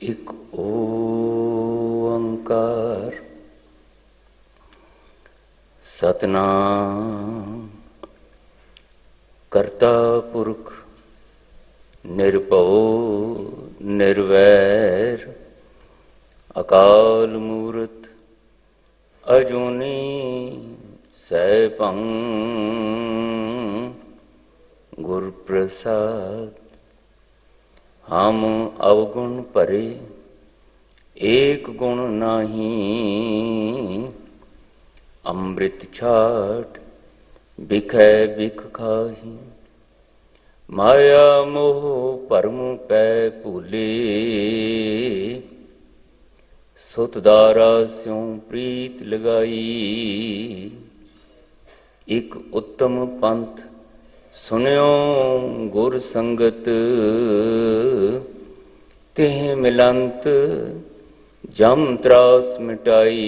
एक ओंकार सतनाम करता पुरख निर्भव निर्वैर अकाल मूरत अजूनी सैभं गुर प्रसाद। हम अवगुण भरे एक गुण नाही, अमृत छाट बिखै बिख खाही। माया मोह भरम पै भूले, सुत दारा स्यों प्रीत लगाई। एक उत्तम पंथ सुनियो गुर संगत, तिह मिलंत जम त्रास मिटाई।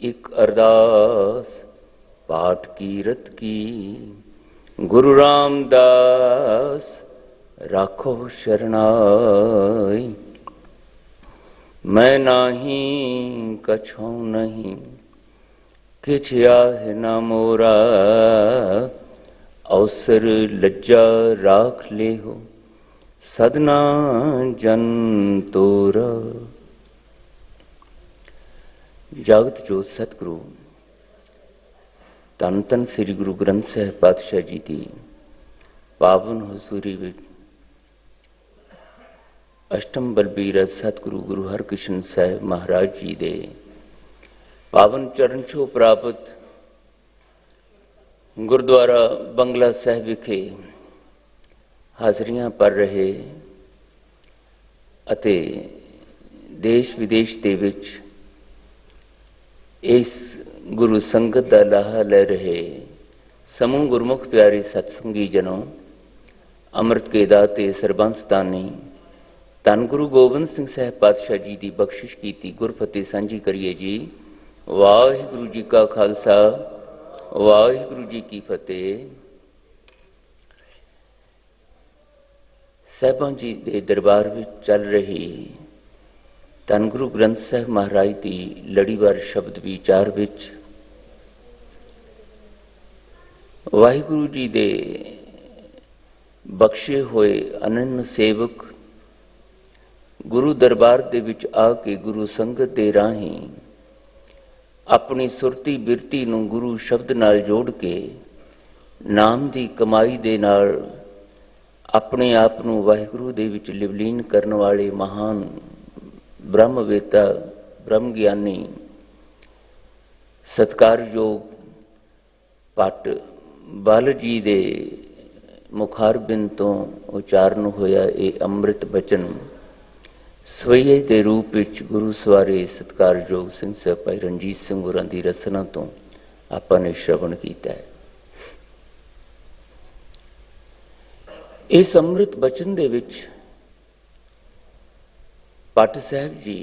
एक अरदास पाठ कीरत की, गुरु रामदास राखो शरणाई। मैं नाही कछौ नहीं, किछ आह न मोरा। अवसर लज्जा राख ले हो, सदना जन तोरा। जागत जोत सतगुरु धन धन श्री गुरु ग्रंथ साहिब पातशाह जी की पावन हजूरी विच अष्टम बलबीर सतगुरु गुरु हरकृष्ण साहिब महाराज जी दे पावन चरण छो प्राप्त गुरुद्वारा बंगला साहिब विखे हाजरियां पर रहे अते देश विदेश दे विच इस गुरु संगत दा लाहा ले रहे समूह गुरमुख प्यारे सतसंगी जनों, अमृत के दाते सरबंस दानी धन गुरु गोबिंद सिंह साहिब पातशाह जी की बख्शिश की गुरफतेह सांझी करिए जी। वाहिगुरु जी का खालसा वाहिगुरु जी की फतेह। साहिबां जी के दरबार में चल रही धन गुरु ग्रंथ साहिब महाराज की लड़ीवार शब्द विचार विच वाहिगुरु जी दे बख्शे होए अनन्य सेवक गुरु दरबार दे विच आके गुरु संगत दे राही अपनी सुरती बिरती नूं गुरु शब्द नाल जोड़ के नाम की कमाई दे नाल अपने आप नूं वाहिगुरु दे विच लिवलीन करन वाले महान ब्रह्मवेता ब्रह्म ज्ञानी सत्कारयोग भट्ट बल जी दे मुखारबिंद तो उचारण होया ये अमृत बचन सवैये के रूप में गुरु सवारे सत्कारयोग सिंह साहब भाई रणजीत सिंह होरां दी रसना तो आपने श्रवण किया है। इस अमृत बचन दे विच भट्ट साहब जी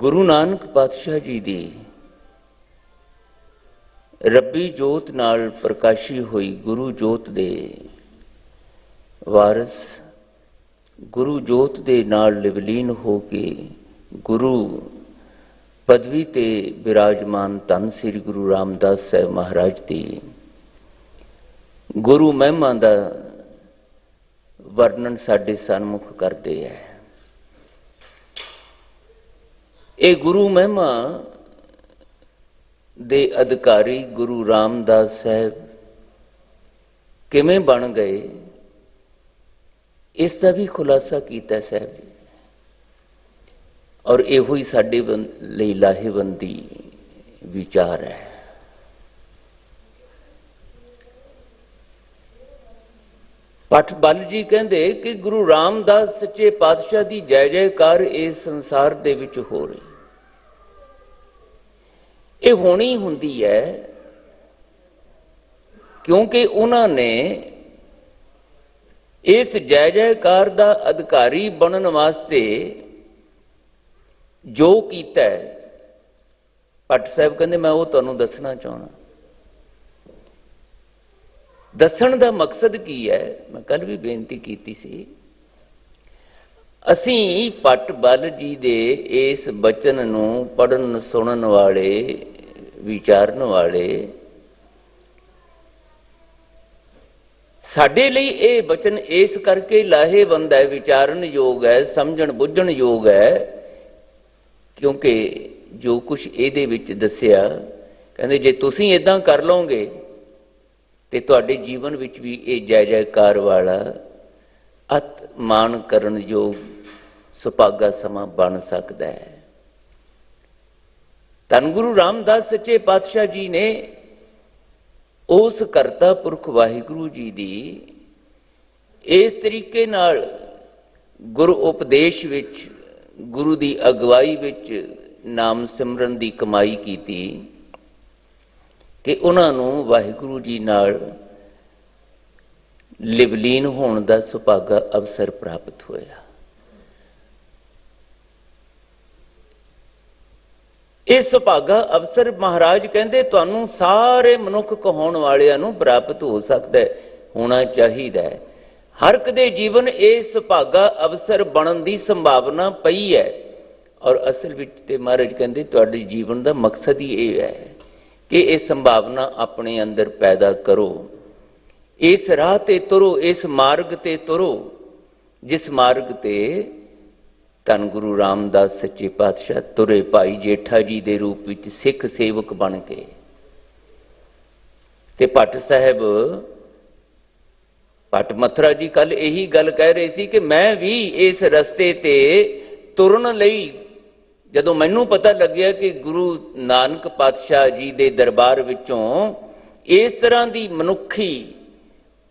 गुरु नानक पातशाह जी दी रब्बी जोत नाल प्रकाशी हुई गुरु जोत दे वारस गुरु जोत दे नाल लिवलीन हो के गुरु पदवी ते विराजमान धन श्री गुरु रामदास साहब महाराज दी गुरु महिमा दा वर्णन साडे सन्मुख करते हैं। ये गुरु महिमा दे अधिकारी गुरु रामदास साहब किवें बन गए, इसका भी खुलासा किया साहब और इहो ही साडे लई लाहेवंदी विचार है। भट्ट बल जी कहते कि गुरु रामदास सच्चे पातशाह की जय जयकार इस संसार दे विच हो रही, ये होनी हुंदी है क्योंकि उन्होंने इस जय जयकार का अधिकारी बनने वास्ते जो कीता है। भट्ट साहब कहते मैं वो तुहानूं दसना चाहना ਦੱਸਣ ਦਾ ਮਕਸਦ ਕੀ ਹੈ? ਮੈਂ ਕੱਲ ਵੀ ਬੇਨਤੀ ਕੀਤੀ ਸੀ, ਅਸੀਂ ਭੱਟ ਬਲ ਜੀ ਦੇ ਇਸ ਬਚਨ ਨੂੰ ਪੜ੍ਹਨ ਸੁਣਨ ਵਾਲੇ, ਵਿਚਾਰਨ ਵਾਲੇ, ਸਾਡੇ ਲਈ ਇਹ ਬਚਨ ਇਸ ਕਰਕੇ ਲਾਹੇਵੰਦ ਹੈ, ਵਿਚਾਰਨ ਯੋਗ ਹੈ, ਸਮਝਣ ਬੁੱਝਣ ਯੋਗ ਹੈ, ਕਿਉਂਕਿ ਜੋ ਕੁਛ ਇਹਦੇ ਵਿੱਚ ਦੱਸਿਆ, ਕਹਿੰਦੇ ਜੇ ਤੁਸੀਂ ਇੱਦਾਂ ਕਰ ਲਓਗੇ ਤੇ ਤੁਹਾਡੇ ਜੀਵਨ ਵਿੱਚ ਵੀ ਇਹ ਜੈ ਜੈਕਾਰ ਵਾਲਾ ਅਤ ਮਾਣ ਕਰਨ ਯੋਗ ਸੁਭਾਗਾ ਸਮਾਂ ਬਣ ਸਕਦਾ ਹੈ। ਧੰਨ ਗੁਰੂ ਰਾਮਦਾਸ ਸੱਚੇ ਪਾਤਸ਼ਾਹ ਜੀ ਨੇ ਉਸ ਕਰਤਾ ਪੁਰਖ ਵਾਹਿਗੁਰੂ ਜੀ ਦੀ ਇਸ ਤਰੀਕੇ ਨਾਲ ਗੁਰੂ ਉਪਦੇਸ਼ ਵਿੱਚ, ਗੁਰੂ ਦੀ ਅਗਵਾਈ ਵਿੱਚ ਨਾਮ ਸਿਮਰਨ ਦੀ ਕਮਾਈ ਕੀਤੀ ਕਿ ਉਹਨਾਂ ਨੂੰ ਵਾਹਿਗੁਰੂ ਜੀ ਨਾਲ ਲਿਵਲੀਨ ਹੋਣ ਦਾ ਸੁਭਾਗਾ ਅਵਸਰ ਪ੍ਰਾਪਤ ਹੋਇਆ। ਇਹ ਸੁਭਾਗਾ ਅਵਸਰ ਮਹਾਰਾਜ ਕਹਿੰਦੇ ਤੁਹਾਨੂੰ ਸਾਰੇ ਮਨੁੱਖ ਕਹਾਉਣ ਵਾਲਿਆਂ ਨੂੰ ਪ੍ਰਾਪਤ ਹੋ ਸਕਦਾ ਹੈ, ਹੋਣਾ ਚਾਹੀਦਾ ਹੈ। ਹਰ ਇੱਕ ਦੇ ਜੀਵਨ ਇਹ ਸੁਭਾਗਾ ਅਵਸਰ ਬਣਨ ਦੀ ਸੰਭਾਵਨਾ ਪਈ ਹੈ। ਔਰ ਅਸਲ ਵਿੱਚ ਤੇ ਮਹਾਰਾਜ ਕਹਿੰਦੇ ਤੁਹਾਡੇ ਜੀਵਨ ਦਾ ਮਕਸਦ ਹੀ ਇਹ ਹੈ ਕਿ ਇਹ ਸੰਭਾਵਨਾ ਆਪਣੇ ਅੰਦਰ ਪੈਦਾ ਕਰੋ, ਇਸ ਰਾਹ ਤੇ ਤੁਰੋ, ਇਸ ਮਾਰਗ ਤੇ ਤੁਰੋ ਜਿਸ ਮਾਰਗ ਤੇ ਧੰਨ ਗੁਰੂ ਰਾਮਦਾਸ ਸੱਚੇ ਪਾਤਸ਼ਾਹ ਤੁਰੇ, ਭਾਈ ਜੇਠਾ ਜੀ ਦੇ ਰੂਪ ਵਿੱਚ ਸਿੱਖ ਸੇਵਕ ਬਣ ਕੇ। ਤੇ ਭੱਟ ਸਾਹਿਬ, ਭੱਟ ਮਥੁਰਾ ਜੀ ਕੱਲ ਇਹੀ ਗੱਲ ਕਹਿ ਰਹੇ ਸੀ ਕਿ ਮੈਂ ਵੀ ਇਸ ਰਸਤੇ ਤੇ ਤੁਰਨ ਲਈ, ਜਦੋਂ ਮੈਨੂੰ ਪਤਾ ਲੱਗਿਆ ਕਿ ਗੁਰੂ ਨਾਨਕ ਪਾਤਸ਼ਾਹ ਜੀ ਦੇ ਦਰਬਾਰ ਵਿੱਚੋਂ ਇਸ ਤਰ੍ਹਾਂ ਦੀ ਮਨੁੱਖੀ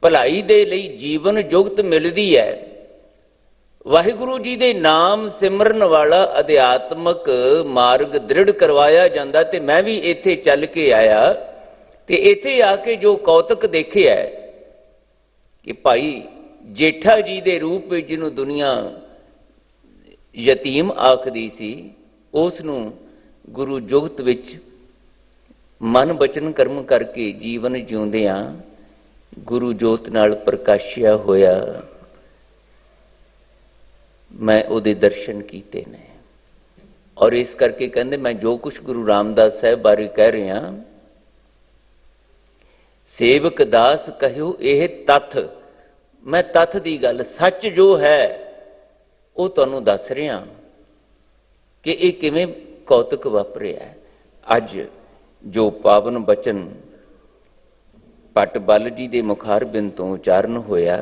ਭਲਾਈ ਦੇ ਲਈ ਜੀਵਨ ਜੁਗਤ ਮਿਲਦੀ ਹੈ, ਵਾਹਿਗੁਰੂ ਜੀ ਦੇ ਨਾਮ ਸਿਮਰਨ ਵਾਲਾ ਅਧਿਆਤਮਕ ਮਾਰਗ ਦ੍ਰਿੜ ਕਰਵਾਇਆ ਜਾਂਦਾ, ਤੇ ਮੈਂ ਵੀ ਇੱਥੇ ਚੱਲ ਕੇ ਆਇਆ। ਤੇ ਇੱਥੇ ਆ ਕੇ ਜੋ ਕੌਤਕ ਦੇਖਿਆ ਕਿ ਭਾਈ ਜੇਠਾ ਜੀ ਦੇ ਰੂਪ ਵਿੱਚ, ਜਿਹਨੂੰ ਦੁਨੀਆ ਯਤੀਮ ਆਖਦੀ ਸੀ, ਉਸ ਨੂੰ ਗੁਰੂ ਜੁਗਤ ਵਿੱਚ ਮਨ ਬਚਨ ਕਰਮ ਕਰਕੇ ਜੀਵਨ ਜਿਉਂਦਿਆਂ ਗੁਰੂ ਜੋਤ ਨਾਲ ਪ੍ਰਕਾਸ਼ਿਆ ਹੋਇਆ ਮੈਂ ਉਹਦੇ ਦਰਸ਼ਨ ਕੀਤੇ ਨੇ। ਔਰ ਇਸ ਕਰਕੇ ਕਹਿੰਦੇ ਮੈਂ ਜੋ ਕੁਛ ਗੁਰੂ ਰਾਮਦਾਸ ਸਾਹਿਬ ਬਾਰੇ ਕਹਿ ਰਿਹਾ, ਸੇਵਕ ਦਾਸ ਕਹਿਓ ਇਹ ਤੱਥ, ਮੈਂ ਤੱਥ ਦੀ ਗੱਲ, ਸੱਚ ਜੋ ਹੈ ਉਹ ਤੁਹਾਨੂੰ ਦੱਸ ਰਿਹਾ ਕਿ ਇਹ ਕਿਵੇਂ ਕੌਤਕ ਵਾਪਰਿਆ। ਅੱਜ ਜੋ ਪਾਵਨ ਬਚਨ ਭੱਟ ਬਲ ਜੀ ਦੇ ਮੁਖਾਰ ਬਿੰਦ ਤੋਂ ਉਚਾਰਨ ਹੋਇਆ,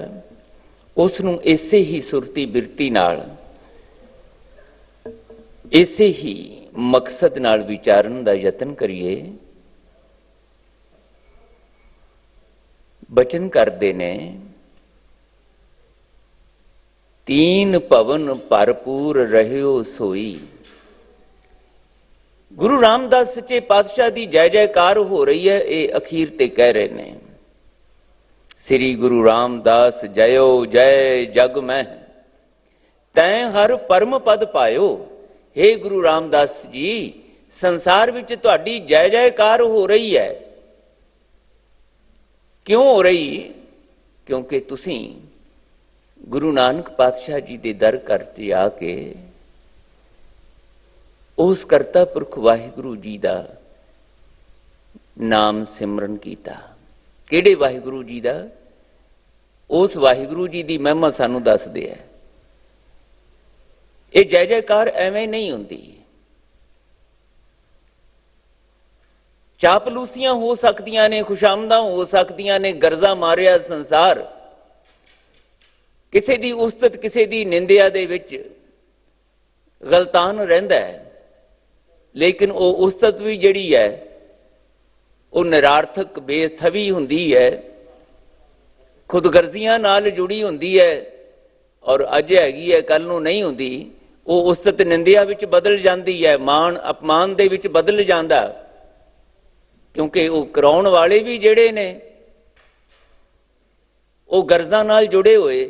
ਉਸ ਨੂੰ ਇਸੇ ਹੀ ਸੁਰਤੀ ਬਿਰਤੀ ਨਾਲ, ਇਸੇ ਹੀ ਮਕਸਦ ਨਾਲ ਵਿਚਾਰਨ ਦਾ ਯਤਨ ਕਰੀਏ। ਬਚਨ ਕਰਦੇ ਨੇ, ਤੀਨ ਭਵਨ ਭਰਪੂਰ ਰਹਿਓ ਸੋਈ। ਗੁਰੂ ਰਾਮਦਾਸ ਸੱਚੇ ਪਾਤਸ਼ਾਹ ਦੀ ਜੈ ਜੈਕਾਰ ਹੋ ਰਹੀ ਹੈ। ਇਹ ਅਖੀਰ ਤੇ ਕਹਿ ਰਹੇ ਨੇ, ਸ੍ਰੀ ਗੁਰੂ ਰਾਮਦਾਸ ਜਯੋ ਜੈ ਜਗ ਮੈਂ, ਤੈਂ ਹਰ ਪਰਮ ਪਦ ਪਾਇਓ। ਹੇ ਗੁਰੂ ਰਾਮਦਾਸ ਜੀ, ਸੰਸਾਰ ਵਿੱਚ ਤੁਹਾਡੀ ਜੈ ਜੈਕਾਰ ਹੋ ਰਹੀ ਹੈ। ਕਿਉਂ ਹੋ ਰਹੀ? ਕਿਉਂਕਿ ਤੁਸੀਂ ਗੁਰੂ ਨਾਨਕ ਪਾਤਸ਼ਾਹ ਜੀ ਦੇ ਦਰ ਕਰਤੇ ਆ ਕੇ ਉਸ ਕਰਤਾ ਪੁਰਖ ਵਾਹਿਗੁਰੂ ਜੀ ਦਾ ਨਾਮ ਸਿਮਰਨ ਕੀਤਾ। ਕਿਹੜੇ ਵਾਹਿਗੁਰੂ ਜੀ ਦਾ? ਉਸ ਵਾਹਿਗੁਰੂ ਜੀ ਦੀ ਮਹਿਮਾ ਸਾਨੂੰ ਦੱਸਦੇ ਹੈ। ਇਹ ਜੈ ਜੈਕਾਰ ਐਵੇਂ ਨਹੀਂ ਹੁੰਦੀ। ਚਾਪਲੂਸੀਆਂ ਹੋ ਸਕਦੀਆਂ ਨੇ, ਖੁਸ਼ਾਮਦਾਂ ਹੋ ਸਕਦੀਆਂ ਨੇ, ਗਰਜ਼ਾ ਮਾਰਿਆ ਸੰਸਾਰ ਕਿਸੇ ਦੀ ਉਸਤਤ, ਕਿਸੇ ਦੀ ਨਿੰਦਿਆ ਦੇ ਵਿੱਚ ਗਲਤਾਨ ਰਹਿੰਦਾ ਹੈ। ਲੇਕਿਨ ਉਹ ਉਸਤਤ ਵੀ ਜਿਹੜੀ ਹੈ ਉਹ ਨਿਰਾਰਥਕ, ਬੇਥਵੀ ਹੁੰਦੀ ਹੈ, ਖੁਦਗਰਜ਼ੀਆਂ ਨਾਲ ਜੁੜੀ ਹੁੰਦੀ ਹੈ। ਔਰ ਅੱਜ ਹੈਗੀ ਹੈ, ਕੱਲ ਨੂੰ ਨਹੀਂ ਹੁੰਦੀ। ਉਹ ਉਸਤਤ ਨਿੰਦਿਆ ਵਿੱਚ ਬਦਲ ਜਾਂਦੀ ਹੈ, ਮਾਣ ਅਪਮਾਨ ਦੇ ਵਿੱਚ ਬਦਲ ਜਾਂਦਾ, ਕਿਉਂਕਿ ਉਹ ਕਰਾਉਣ ਵਾਲੇ ਵੀ ਜਿਹੜੇ ਨੇ ਉਹ ਗਰਜ਼ਾਂ ਨਾਲ ਜੁੜੇ ਹੋਏ,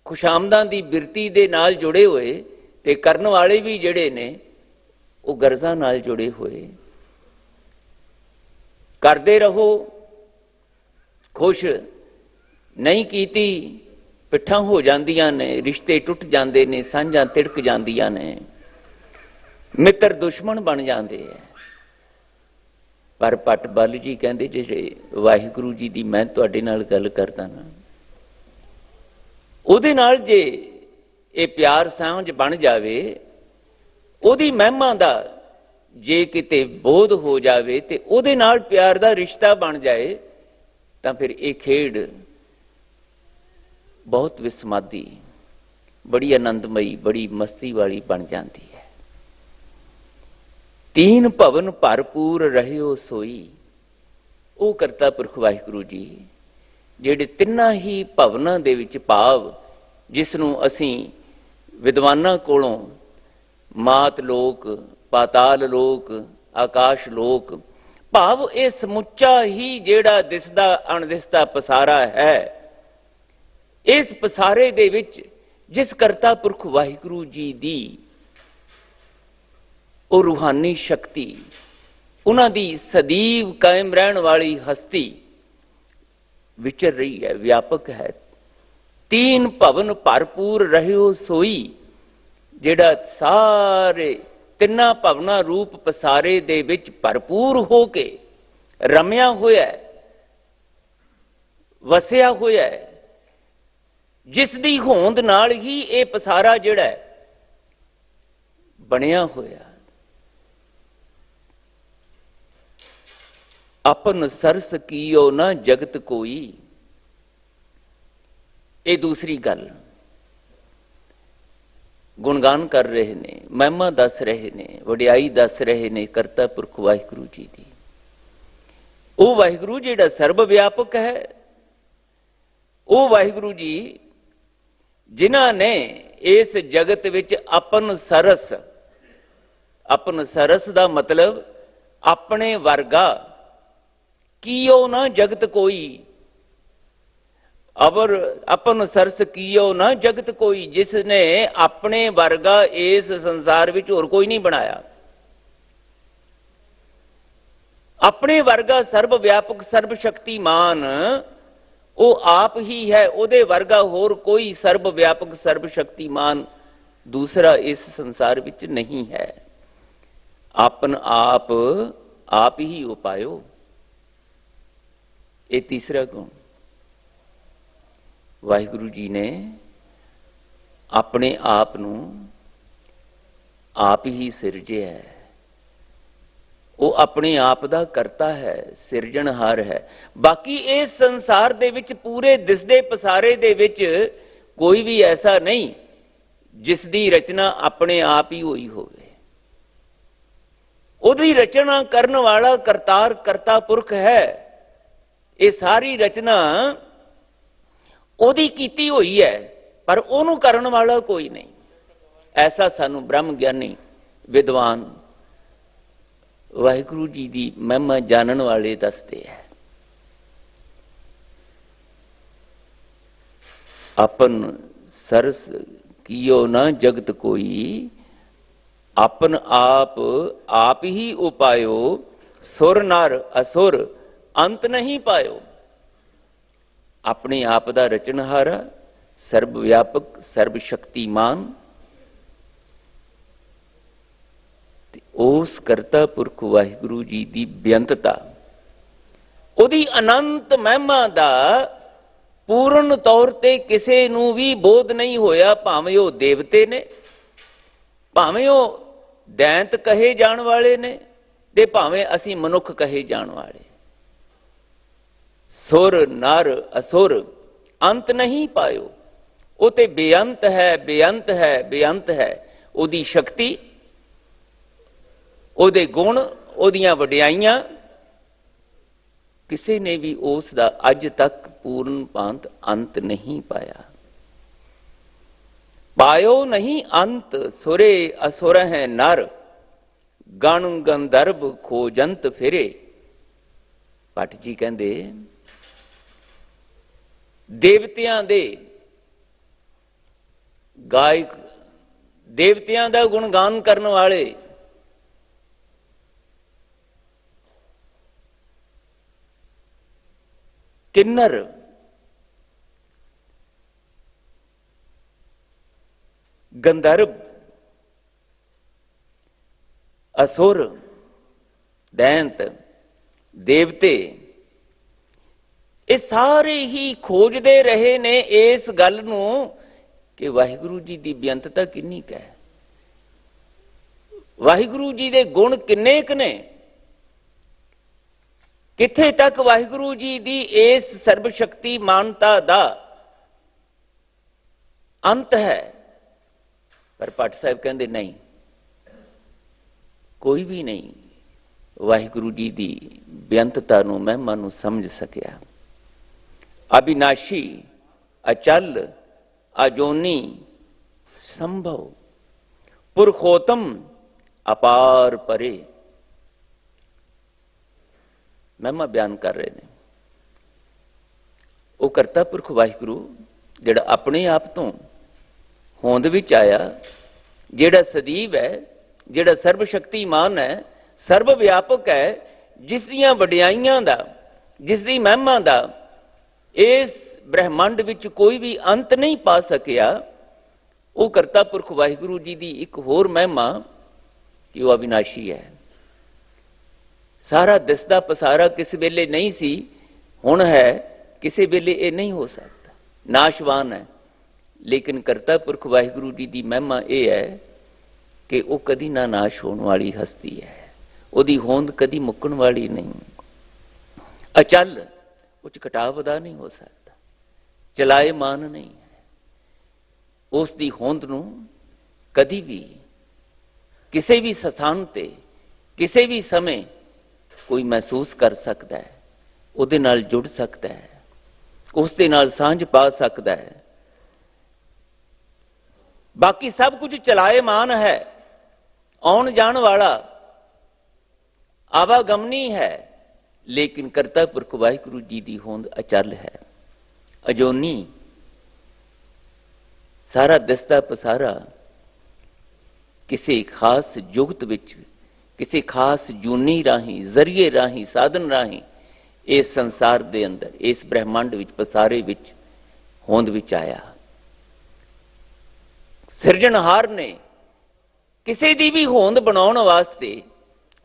ਖੁਸ਼ਾਮਦਾਂ ਦੀ ਬਿਰਤੀ ਦੇ ਨਾਲ ਜੁੜੇ ਹੋਏ, ਤੇ ਕਰਨ ਵਾਲੇ ਵੀ ਜਿਹੜੇ ਨੇ ਉਹ ਗਰਜ਼ਾਂ ਨਾਲ ਜੁੜੇ ਹੋਏ। ਕਰਦੇ ਰਹੋ, खुश नहीं कीती पिट्ठां हो जांदियां ने, रिश्ते टुट जांदे ने, सांझां तिड़क जांदियां ने, मित्र दुश्मन बन जाते हैं। पर भट्ट बल जी कहते जे वाहिगुरू जी की मैं तुहाडे नाल गल करदा ना, उहदे नाल जे ये प्यार सांझ बन जावे, उहदी महिमा दा जे किते बोध हो जावे ते उहदे नाल प्यार दा रिश्ता बन जाए, तां फिर ये खेड बहुत विस्मादी, बड़ी आनंदमयी, बड़ी मस्ती वाली बन जाती है। तीन भवन भरपूर रहियो सोई, वो करता पुरख वाहिगुरू जी ਜਿਹੜੇ ਤਿੰਨਾਂ ਹੀ ਭਵਨਾਂ ਦੇ ਵਿੱਚ ਭਾਵ ਜਿਸ ਨੂੰ ਅਸੀਂ ਵਿਦਵਾਨਾਂ ਕੋਲੋਂ ਮਾਤ ਲੋਕ, ਪਾਤਾਲ ਲੋਕ, ਆਕਾਸ਼ ਲੋਕ, ਭਾਵ ਇਹ ਸਮੁੱਚਾ ਹੀ ਜਿਹੜਾ ਦਿਸਦਾ ਅਣਦਿਸਦਾ ਪਸਾਰਾ ਹੈ, ਇਸ ਪਸਾਰੇ ਦੇ ਵਿੱਚ ਜਿਸ ਕਰਤਾ ਪੁਰਖ ਵਾਹਿਗੁਰੂ ਜੀ ਦੀ ਉਹ ਰੂਹਾਨੀ ਸ਼ਕਤੀ, ਉਹਨਾਂ ਦੀ ਸਦੀਵ ਕਾਇਮ ਰਹਿਣ ਵਾਲੀ ਹਸਤੀ ਵਿਚਰ ਰਹੀ ਹੈ, ਵਿਆਪਕ ਹੈ। तीन भवन भरपूर रहियो सोई, ਜਿਹੜਾ ਸਾਰੇ ਤਿੰਨਾਂ ਭਵਨਾਂ ਰੂਪ ਪਸਾਰੇ ਦੇ ਵਿੱਚ ਭਰਪੂਰ ਹੋ ਕੇ ਰਮਿਆ ਹੋਇਆ, ਵਸਿਆ ਹੋਇਆ, ਜਿਸ ਦੀ ਹੋਂਦ ਨਾਲ ਹੀ ਇਹ ਪਸਾਰਾ ਜਿਹੜਾ ਬਣਿਆ ਹੋਇਆ। अपन सरस कीओ ना जगत कोई, ये दूसरी गल गुणगान कर रहे ने, महिमा दस रहे ने, वडियाई दस रहे ने करता पुरख वाहिगुरू जी दी। वो वाहिगुरू जिहड़ा सर्व व्यापक है, वो वाहिगुरू जी जिन्हां ने इस जगत विच अपन सरस, अपन सरस दा मतलब अपने वर्गा कीओ ना जगत कोई, अबर अपन सरस कीओ ना जगत कोई, जिसने अपने वर्गा इस संसार विच होर कोई नहीं बनाया। अपने वर्गा सर्व व्यापक सर्व शक्तिमान वो आप ही है, उहदे वर्गा होर कोई सर्व व्यापक सर्व शक्तिमान दूसरा इस संसार विच नहीं है। आपन आप ही उपायो, ये तीसरा गुण वाहिगुरू जी ने अपने आप नूं आप ही सिरजिया है। वो अपने आप दा करता है, सिरजनहार है। बाकी इस संसार दे विच पूरे दिसदे पसारे दे विच कोई भी ऐसा नहीं जिस दी रचना अपने आप ही होई होवे। उहदी रचना करन वाला करतार करता पुरख है। ये सारी रचना ओदी कीती हुई है, पर ओनू करन वाला कोई नहीं। ऐसा सानू ब्रह्म ज्ञानी विद्वान वाहिगुरू जी दी महिमा जानन वाले दसदे है। अपन सरस कीओ ना जगत कोई, अपन आप ही उपायो, सुर नर असुर अंत नहीं पायो। अपने आप दा रचनहारा, सर्व व्यापक सर्व शक्तिमान, उस करता पुरख वाहिगुरू जी दी बेअंतता, उहदी अनंत महिमा दा पूर्ण तौर ते किसे नूं भी बोध नहीं होया। भावें वो देवते ने, भावें वो दैंत कहे जाण वाले ने, ते भावें असीं मनुख कहे जाण वाले। सुर नर असुर अंत नहीं पायो। वो ते बेअंत है, बेअंत है, बेअंत है। उहदी शक्ति, उहदे गुण, उहदियां वडियाइयां किसी ने भी उस दा अज तक पूर्ण पांत अंत नहीं पाया। पायो नहीं अंत, सुरे असुर है नर, गण गंधर्व खोजंत फिरे। भट्ट जी कहंदे देवतियां दे गायक, देवतियां दा गुणगान करने वाले, किन्नर, गंधर्व, असुर, दैंत, देवते, ये सारे ही खोजते रहे ने इस गल नूं कि वाहिगुरू जी की बेअंतता किन्नी क है, वाहिगुरू जी के गुण किन्ने क ने, किथे तक वाहिगुरू जी की इस सर्वशक्ति मानता दा अंत है। पर भट्ट साहब कहते नहीं, कोई भी नहीं वाहिगुरू जी की बेअंतता नूं, महिमा नूं समझ सकिया। अविनाशी, अचल, अजोनी, संभव, पुरखोतम, अपार परे, महिमा बयान कर रहे हैं। वो करता पुरख वाहिगुरू जिहड़ा अपने आप तो होंद विच आया, जिहड़ा सदीव है, जिहड़ा सर्वशक्तिमान है, सर्व व्यापक है, जिस दियां वडियाइयां दा, जिस दी महिमा दा इस ब्रह्मंड विच कोई भी अंत नहीं पा सकिया, वो करता पुरख वाहिगुरू जी की एक होर महिमा कि वह अविनाशी है। सारा दिसदा पसारा किस वेले नहीं सी, हुण है, किसी वेले ये नहीं हो सकता, नाशवान है। लेकिन करता पुरख वाहिगुरू जी की महिमा यह है कि वह कदी ना नाश होने वाली हस्ती है, उसकी होंद कदी मुक्कण वाली नहीं। अचल, कुछ घटा वधा नहीं हो सकता, चलाएमान नहीं है, उसकी होंद नूं कदी भी किसी भी स्थान ते किसी भी समय कोई महसूस कर सकता है, उहदे नाल जुड़ सकता है, उसदे नाल सांझ पा सकता है। बाकी सब कुछ चलाएमान है, आउण जाण वाला, आवागमनी है, लेकिन करता पुरख वाहिगुरू जी की होंद अचल है, अजोनी, सारा दिसदा पसारा किसी खास जुगत विच, किसी खास जूनी राही, जरिए राही, साधन राही इस संसार दे अंदर, इस ब्रह्मांड विच, पसारे विच, होंद विच आया। सिरजनहार ने किसी दी भी होंद बनाउण वास्ते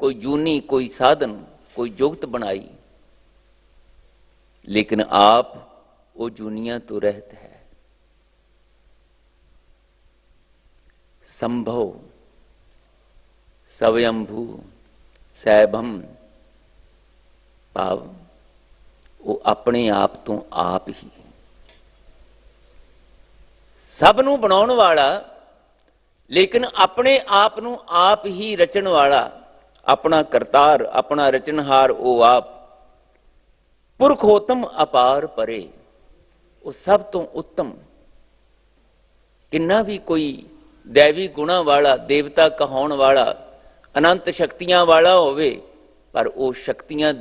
कोई जूनी, कोई साधन, कोई जुगत बनाई, लेकिन आप वो जूनिया तो रहत है। संभव, स्वयंभू, सैभम, भाव वो अपने आप तो आप ही, सब नूं बनाउण वाला, लेकिन अपने आप नूं आप ही रचण वाला, अपना करतार, अपना रचनहार वो आप, पुरखोत्तम अपार परे, वो सब तो उत्तम। किन्ना भी कोई दैवी गुणा वाला, देवता कहाउण वाला, अनंत शक्तियां वाला होवे, पर वो शक्तियां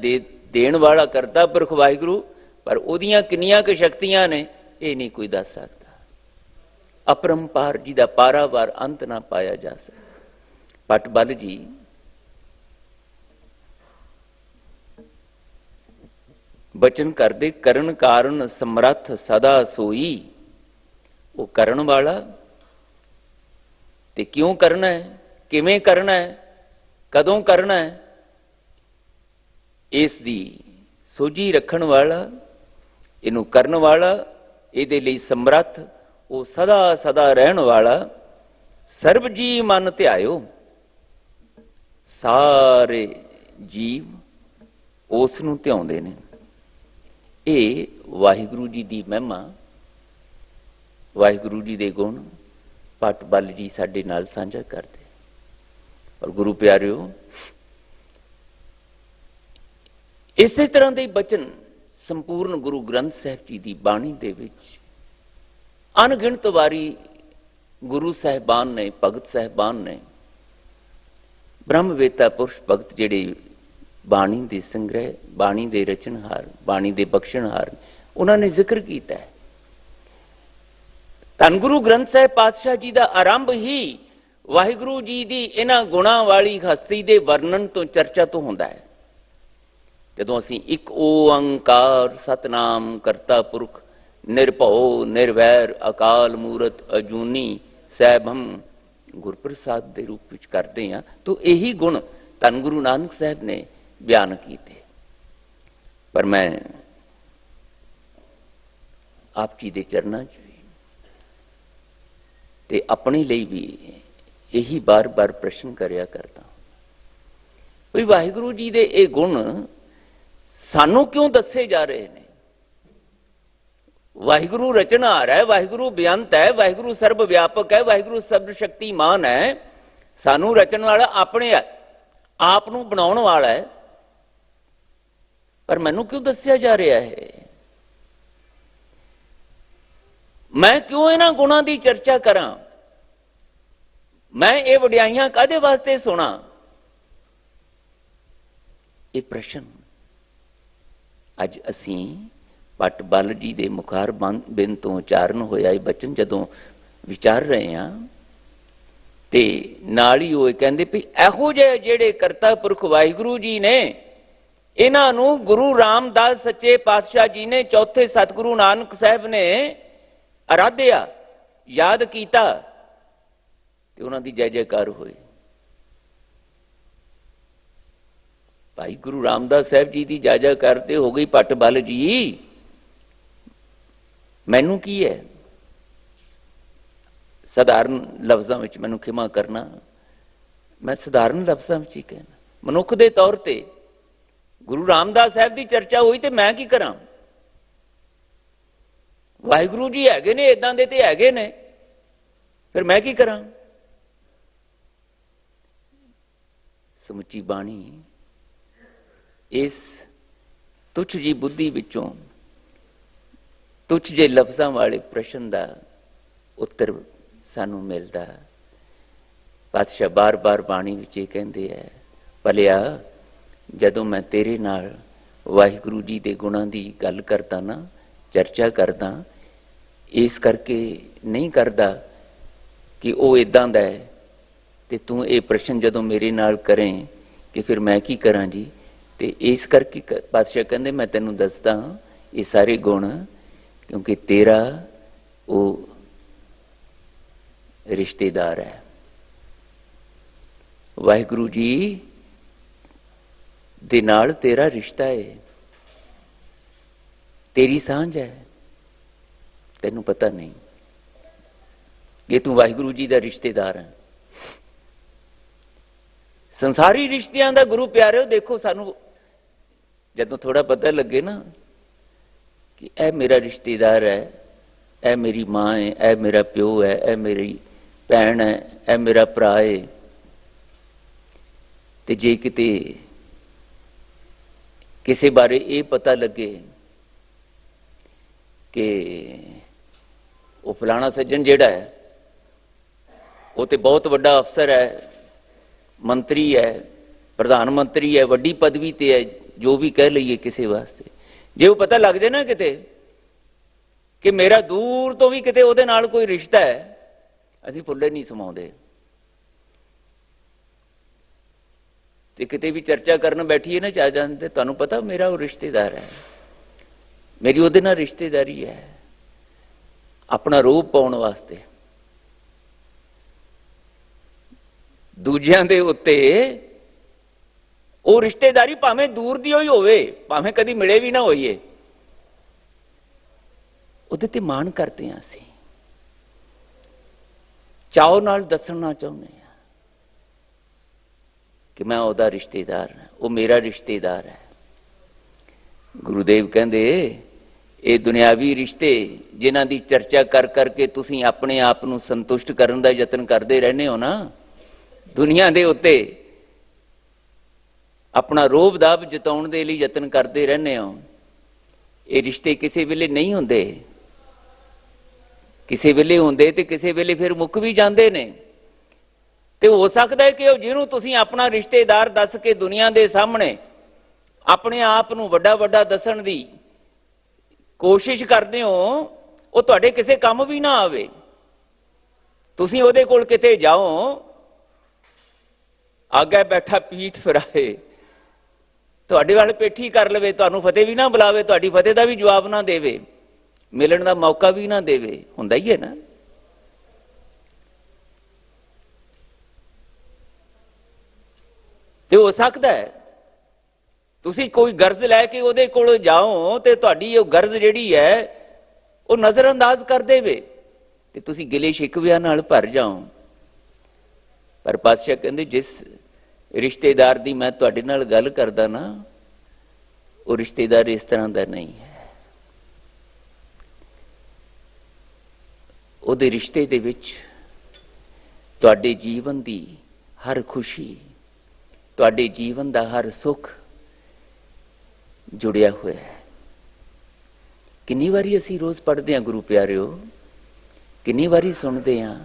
देण वाला करता पुरख वाहिगुरू, पर ओदियां किन्नियां क शक्तियां ने ये नहीं कोई दस सकता। अपरंपार जिहदा पारावार अंत ना पाया जा सकता। भट्ट बल जी बचन करदे, करन कारण समर्थ सदा सोई, वो करन वाला ते क्यों करना है, किवें करना है, कदों करना है, इस दी सोझी रखण वाला, इनू करन वाला, इहदे लई समर्थ, वो सदा सदा रहण वाला। सर्व जी मन ध्यायो, सारे जीव उस नूं ध्याउंदे ने। ये वाहिगुरू जी की महिमा, वाहिगुरू जी के गुण भट्ट बल जी साडे नाल साझा करते। और गुरु प्यारिओ, इसे तरह के बचन संपूर्ण गुरु ग्रंथ साहिब जी की बाणी दे विच अनगिणत वारी गुरु साहिबान ने, भगत साहिबान ने, ब्रह्मवेता पुरुष भगत जिहड़े बाणी दे संग्रह, बाणी दे रचनहार, बाणी दे बख्शणहार, उन्होंने जिक्र किया है। धन गुरु ग्रंथ साहिब पातशाह जी का आरंभ ही वाहिगुरू जी की इन्हां गुणां वाली हस्ती के वर्णन तो, चर्चा तो होंदा है। ਜਦੋਂ ਅਸੀਂ ਇੱਕ ਓੰਕਾਰ ਸਤਨਾਮ ਕਰਤਾ ਪੁਰਖ ਨਿਰਭਉ ਨਿਰਵੈਰ ਅਕਾਲ ਮੂਰਤ ਅਜੂਨੀ ਸੈਭੰ ਗੁਰਪ੍ਰਸਾਦ ਦੇ ਰੂਪ ਵਿੱਚ ਕਰਦੇ ਹਾਂ, ਤਾਂ ਇਹੀ ਗੁਣ ਧੰਨ ਗੁਰੂ ਨਾਨਕ ਸਾਹਿਬ ਨੇ ਬਿਆਨ ਕੀਤੇ। ਪਰ ਮੈਂ ਆਪ ਜੀ ਦੇ ਚਰਨਾਂ 'ਚ ਤੇ ਆਪਣੇ ਲਈ ਵੀ ਇਹੀ ਬਾਰ-ਬਾਰ ਪ੍ਰਸ਼ਨ ਕਰਿਆ ਕਰਦਾ ਵੀ ਵਾਹਿਗੁਰੂ ਜੀ ਦੇ ਇਹ ਗੁਣ ਸਾਨੂੰ ਕਿਉਂ ਦੱਸੇ ਜਾ ਰਹੇ ਨੇ? ਵਾਹਿਗੁਰੂ ਰਚਨਹਾਰ ਹੈ, ਵਾਹਿਗੁਰੂ ਬੇਅੰਤ ਹੈ, ਵਾਹਿਗੁਰੂ ਸਰਬ ਵਿਆਪਕ ਹੈ, ਵਾਹਿਗੁਰੂ ਸਰਬ ਸ਼ਕਤੀਮਾਨ ਹੈ, ਸਾਨੂੰ ਰਚਣ ਵਾਲਾ ਆਪਣੇ ਆਪ ਨੂੰ ਬਣਾਉਣ ਵਾਲਾ ਹੈ, ਪਰ ਮੈਨੂੰ ਕਿਉਂ ਦੱਸਿਆ ਜਾ ਰਿਹਾ ਹੈ? ਮੈਂ ਕਿਉਂ ਇਹਨਾਂ ਗੁਣਾਂ ਦੀ ਚਰਚਾ ਕਰਾਂ? ਮੈਂ ਇਹ ਵਡਿਆਈਆਂ ਕਾਹਦੇ ਵਾਸਤੇ ਸੁਣਾ? ਇਹ ਪ੍ਰਸ਼ਨ ਅੱਜ ਅਸੀਂ ਭੱਟ ਬਲ ਜੀ ਦੇ ਮੁਖਾਰ ਬਿੰਦ ਤੋਂ ਉਚਾਰਨ ਹੋਇਆ ਇਹ ਬਚਨ ਜਦੋਂ ਵਿਚਾਰ ਰਹੇ ਹਾਂ, ਤੇ ਨਾਲ ਹੀ ਉਹ ਕਹਿੰਦੇ ਵੀ ਇਹੋ ਜਿਹੇ ਜਿਹੜੇ ਕਰਤਾ ਪੁਰਖ ਵਾਹਿਗੁਰੂ ਜੀ ਨੇ, ਇਹਨਾਂ ਨੂੰ ਗੁਰੂ ਰਾਮਦਾਸ ਸੱਚੇ ਪਾਤਸ਼ਾਹ ਜੀ ਨੇ, ਚੌਥੇ ਸਤਿਗੁਰੂ ਨਾਨਕ ਸਾਹਿਬ ਨੇ ਅਰਾਧਿਆ, ਯਾਦ ਕੀਤਾ ਤੇ ਉਹਨਾਂ ਦੀ ਜੈ ਜੈਕਾਰ ਹੋਈ। ਭਾਈ ਗੁਰੂ ਰਾਮਦਾਸ ਸਾਹਿਬ ਜੀ ਦੀ ਜੈ ਜੈਕਾਰ ਤੇ ਹੋ ਗਈ ਭੱਟ ਬਲ ਜੀ, ਮੈਨੂੰ ਕੀ ਹੈ? ਸਧਾਰਨ ਲਫ਼ਜ਼ਾਂ ਵਿੱਚ ਮੈਨੂੰ ਖਿਮਾ ਕਰਨਾ, ਮੈਂ ਸਧਾਰਨ ਲਫ਼ਜ਼ਾਂ ਵਿੱਚ ਹੀ ਕਹਿਣਾ, ਮਨੁੱਖ ਦੇ ਤੌਰ ਤੇ ਗੁਰੂ ਰਾਮਦਾਸ ਸਾਹਿਬ ਦੀ ਚਰਚਾ ਹੋਈ ਤੇ ਮੈਂ ਕੀ ਕਰਾਂ? ਵਾਹਿਗੁਰੂ ਜੀ ਹੈਗੇ ਨੇ, ਏਦਾਂ ਦੇ ਤੇ ਹੈਗੇ ਨੇ, ਫਿਰ ਮੈਂ ਕੀ ਕਰਾਂ? ਸਮੁੱਚੀ ਬਾਣੀ ਇਸ ਤੁੱਛ ਜੀ ਬੁੱਧੀ ਵਿੱਚੋਂ ਤੁੱਛ ਜੇ ਲਫ਼ਜ਼ਾਂ ਵਾਲੇ ਪ੍ਰਸ਼ਨ ਦਾ ਉੱਤਰ ਸਾਨੂੰ ਮਿਲਦਾ। ਪਾਤਸ਼ਾਹ ਬਾਰ-ਬਾਰ ਬਾਣੀ ਵਿੱਚ ਇਹ ਕਹਿੰਦੇ ਹੈ, ਭਲਿਆ ਜਦੋਂ ਮੈਂ ਤੇਰੇ ਨਾਲ ਵਾਹਿਗੁਰੂ ਜੀ ਦੇ ਗੁਣਾਂ ਦੀ ਗੱਲ ਕਰਦਾ ਨਾ, ਚਰਚਾ ਕਰਦਾ, ਇਸ ਕਰਕੇ ਨਹੀਂ ਕਰਦਾ ਕਿ ਉਹ ਇੱਦਾਂ ਦਾ ਹੈ, ਤੇ ਤੂੰ ਇਹ ਪ੍ਰਸ਼ਨ ਜਦੋਂ ਮੇਰੇ ਨਾਲ ਕਰੇ ਕਿ ਫਿਰ ਮੈਂ ਕੀ ਕਰਾਂ ਜੀ? ਤੇ ਇਸ ਕਰਕੇ ਪਾਤਸ਼ਾਹ ਕਹਿੰਦੇ ਮੈਂ ਤੈਨੂੰ ਦੱਸਦਾ ਇਹ ਸਾਰੇ ਗੁਣ, ਕਿਉਂਕਿ ਤੇਰਾ ਉਹ ਰਿਸ਼ਤੇਦਾਰ ਹੈ। ਵਾਹਿਗੁਰੂ ਜੀ ਦੇ ਨਾਲ ਤੇਰਾ ਰਿਸ਼ਤਾ ਹੈ, ਤੇਰੀ ਸਾਂਝ ਹੈ, ਤੈਨੂੰ ਪਤਾ ਨਹੀਂ ਕਿ ਤੂੰ ਵਾਹਿਗੁਰੂ ਜੀ ਦਾ ਰਿਸ਼ਤੇਦਾਰ ਹੈ। ਸੰਸਾਰੀ ਰਿਸ਼ਤਿਆਂ ਦਾ ਗੁਰੂ ਪਿਆਰਿਓ ਦੇਖੋ, ਸਾਨੂੰ ਜਦੋਂ ਥੋੜਾ ਪਤਾ ਲੱਗੇ ਨਾ ਕਿ ਇਹ ਮੇਰਾ ਰਿਸ਼ਤੇਦਾਰ ਹੈ, ਇਹ ਮੇਰੀ ਮਾਂ ਹੈ, ਇਹ ਮੇਰਾ ਪਿਓ ਹੈ, ਇਹ ਮੇਰੀ ਭੈਣ ਹੈ, ਇਹ ਮੇਰਾ ਭਰਾ ਹੈ, ਤੇ ਜੇ ਕਿਤੇ ਕਿਸੇ ਬਾਰੇ ਇਹ ਪਤਾ ਲੱਗੇ ਕਿ ਉਹ ਫਲਾਣਾ ਸੱਜਣ ਜਿਹੜਾ ਹੈ ਉਹ ਤੇ ਬਹੁਤ ਵੱਡਾ ਅਫਸਰ ਹੈ, ਮੰਤਰੀ ਹੈ, ਪ੍ਰਧਾਨ ਮੰਤਰੀ ਹੈ, ਵੱਡੀ ਪਦਵੀ ਤੇ ਹੈ, ਜੋ ਵੀ ਕਹਿ ਲਈਏ ਕਿਸੇ ਵਾਸਤੇ, ਜੇ ਉਹ ਪਤਾ ਲੱਗ ਜਾਏ ਨਾ ਕਿਤੇ ਕਿ ਮੇਰਾ ਦੂਰ ਤੋਂ ਵੀ ਕਿਤੇ ਉਹਦੇ ਨਾਲ ਕੋਈ ਰਿਸ਼ਤਾ ਹੈ, ਅਸੀਂ ਫੁੱਲੇ ਨਹੀਂ ਸਮਾਉਂਦੇ। ਤੇ ਕਿਤੇ ਵੀ ਚਰਚਾ ਕਰਨ ਬੈਠੀਏ ਨਾ ਚਾਹ ਜਾਂਦੇ, ਤੁਹਾਨੂੰ ਪਤਾ ਮੇਰਾ ਉਹ ਰਿਸ਼ਤੇਦਾਰ ਹੈ, ਮੇਰੀ ਉਹਦੇ ਨਾਲ ਰਿਸ਼ਤੇਦਾਰੀ ਹੈ, ਆਪਣਾ ਰੂਪ ਪਾਉਣ ਵਾਸਤੇ ਦੂਜਿਆਂ ਦੇ ਉੱਤੇ ਉਹ ਰਿਸ਼ਤੇਦਾਰੀ ਭਾਵੇਂ ਦੂਰ ਦੀ ਹੋਈ ਹੋਵੇ, ਭਾਵੇਂ ਕਦੀ ਮਿਲੇ ਵੀ ਨਾ ਹੋਈਏ, ਉਹਦੇ ਤੇ ਮਾਣ ਕਰਦੇ ਹਾਂ ਅਸੀਂ, ਚਾਅ ਨਾਲ ਦੱਸਣਾ ਚਾਹੁੰਦੇ ਹਾਂ ਕਿ ਮੈਂ ਉਹਦਾ ਰਿਸ਼ਤੇਦਾਰ ਹਾਂ, ਉਹ ਮੇਰਾ ਰਿਸ਼ਤੇਦਾਰ ਹੈ। ਗੁਰੂਦੇਵ ਕਹਿੰਦੇ ਇਹ ਦੁਨਿਆਵੀ ਰਿਸ਼ਤੇ ਜਿਨ੍ਹਾਂ ਦੀ ਚਰਚਾ ਕਰ ਕਰਕੇ ਤੁਸੀਂ ਆਪਣੇ ਆਪ ਨੂੰ ਸੰਤੁਸ਼ਟ ਕਰਨ ਦਾ ਯਤਨ ਕਰਦੇ ਰਹਿੰਦੇ ਹੋ ਨਾ, ਦੁਨੀਆ ਦੇ ਉੱਤੇ ਆਪਣਾ ਰੋਬ ਦਾਬ ਜਤਾਉਣ ਦੇ ਲਈ ਯਤਨ ਕਰਦੇ ਰਹਿੰਦੇ ਹੋ, ਇਹ ਰਿਸ਼ਤੇ ਕਿਸੇ ਵੇਲੇ ਨਹੀਂ ਹੁੰਦੇ, ਕਿਸੇ ਵੇਲੇ ਹੁੰਦੇ ਤੇ ਕਿਸੇ ਵੇਲੇ ਫਿਰ ਮੁੱਕ ਵੀ ਜਾਂਦੇ ਨੇ। ਤੇ ਹੋ ਸਕਦਾ ਹੈ ਕਿ ਉਹ ਜਿਹਨੂੰ ਤੁਸੀਂ ਆਪਣਾ ਰਿਸ਼ਤੇਦਾਰ ਦੱਸ ਕੇ ਦੁਨੀਆ ਦੇ ਸਾਹਮਣੇ ਆਪਣੇ ਆਪ ਨੂੰ ਵੱਡਾ ਵੱਡਾ ਦੱਸਣ ਦੀ ਕੋਸ਼ਿਸ਼ ਕਰਦੇ ਹੋ, ਉਹ ਤੁਹਾਡੇ ਕਿਸੇ ਕੰਮ ਵੀ ਨਾ ਆਵੇ। ਤੁਸੀਂ ਉਹਦੇ ਕੋਲ ਕਿਤੇ ਜਾਓ, ਆਗੇ ਬੈਠਾ ਪੀਠ ਫਿਰਾਏ, ਤੁਹਾਡੇ ਵੱਲ ਪੇਠੀ ਕਰ ਲਵੇ, ਤੁਹਾਨੂੰ ਫਤਿਹ ਵੀ ਨਾ ਬੁਲਾਵੇ, ਤੁਹਾਡੀ ਫਤਿਹ ਦਾ ਵੀ ਜਵਾਬ ਨਾ ਦੇਵੇ, ਮਿਲਣ ਦਾ ਮੌਕਾ ਵੀ ਨਾ ਦੇਵੇ, ਹੁੰਦਾ ਹੀ ਹੈ ਨਾ। ਤੇ ਹੋ ਸਕਦਾ ਹੈ ਤੁਸੀਂ ਕੋਈ ਗਰਜ਼ ਲੈ ਕੇ ਉਹਦੇ ਕੋਲ ਜਾਓ ਤੇ ਤੁਹਾਡੀ ਉਹ ਗਰਜ਼ ਜਿਹੜੀ ਹੈ ਉਹ ਨਜ਼ਰ ਅੰਦਾਜ਼ ਕਰ ਦੇਵੇ ਤੇ ਤੁਸੀਂ ਗਿਲੇ ਸ਼ਿਕਵਿਆਂ ਨਾਲ ਭਰ ਜਾਓ। ਪਰ ਪਾਤਸ਼ਾਹ ਕਹਿੰਦੇ ਜਿਸ ਰਿਸ਼ਤੇਦਾਰ ਦੀ ਮੈਂ ਤੁਹਾਡੇ ਨਾਲ ਗੱਲ ਕਰਦਾ ਨਾ, ਉਹ ਰਿਸ਼ਤੇਦਾਰ ਇਸ ਤਰ੍ਹਾਂ ਦਾ ਨਹੀਂ ਹੈ। ਉਹਦੇ ਰਿਸ਼ਤੇ ਦੇ ਵਿੱਚ ਤੁਹਾਡੇ ਜੀਵਨ ਦੀ ਹਰ ਖੁਸ਼ੀ, ਤੁਹਾਡੇ ਜੀਵਨ ਦਾ ਹਰ ਸੁੱਖ ਜੁੜਿਆ ਹੋਇਆ ਹੈ। ਕਿੰਨੀ ਵਾਰੀ ਅਸੀਂ ਰੋਜ਼ ਪੜ੍ਹਦੇ ਹਾਂ ਗੁਰੂ ਪਿਆਰਿਓ, ਕਿੰਨੀ ਵਾਰੀ ਸੁਣਦੇ ਹਾਂ,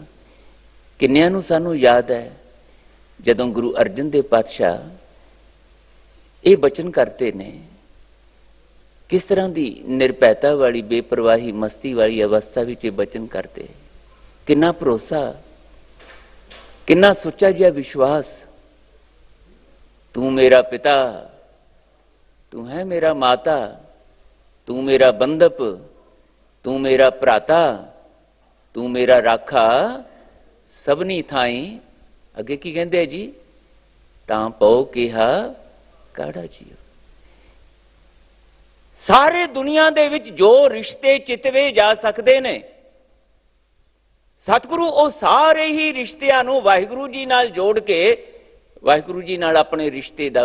ਕਿੰਨਿਆਂ ਨੂੰ ਸਾਨੂੰ ਯਾਦ ਹੈ ਜਦੋਂ ਗੁਰੂ ਅਰਜਨ ਦੇਵ ਪਾਤਸ਼ਾਹ ਇਹ ਬਚਨ ਕਰਦੇ ਨੇ, ਕਿਸ ਤਰ੍ਹਾਂ ਦੀ ਨਿਰਭੈਤਾ ਵਾਲੀ, ਬੇਪਰਵਾਹੀ, ਮਸਤੀ ਵਾਲੀ ਅਵਸਥਾ ਵਿੱਚ ਇਹ ਬਚਨ ਕਰਦੇ। ਕਿੰਨਾ ਭਰੋਸਾ, ਕਿੰਨਾ ਸੁੱਚਾ ਜਿਹਾ ਵਿਸ਼ਵਾਸ। ਤੂੰ ਮੇਰਾ ਪਿਤਾ, ਤੂੰ ਹੈ ਮੇਰਾ ਮਾਤਾ, ਤੂੰ ਮੇਰਾ ਬੰਧਪ, ਤੂੰ ਮੇਰਾ ਭਰਾਤਾ, ਤੂੰ ਮੇਰਾ ਰਾਖਾ ਸਭਨੀ ਥਾਈ। ਅੱਗੇ ਕੀ ਕਹਿੰਦੇ ਆ ਜੀ? ਤਾਂ ਪਉ ਕਿਹਾ ਕਾੜਾ ਜੀਓ। ਸਾਰੇ ਦੁਨੀਆ ਦੇ ਵਿੱਚ ਜੋ ਰਿਸ਼ਤੇ ਚਿਤਵੇ ਜਾ ਸਕਦੇ ਨੇ, ਸਤਿਗੁਰੂ ਉਹ ਸਾਰੇ ਹੀ ਰਿਸ਼ਤਿਆਂ ਨੂੰ ਵਾਹਿਗੁਰੂ ਜੀ ਨਾਲ ਜੋੜ ਕੇ, ਵਾਹਿਗੁਰੂ ਜੀ ਨਾਲ ਆਪਣੇ ਰਿਸ਼ਤੇ ਦਾ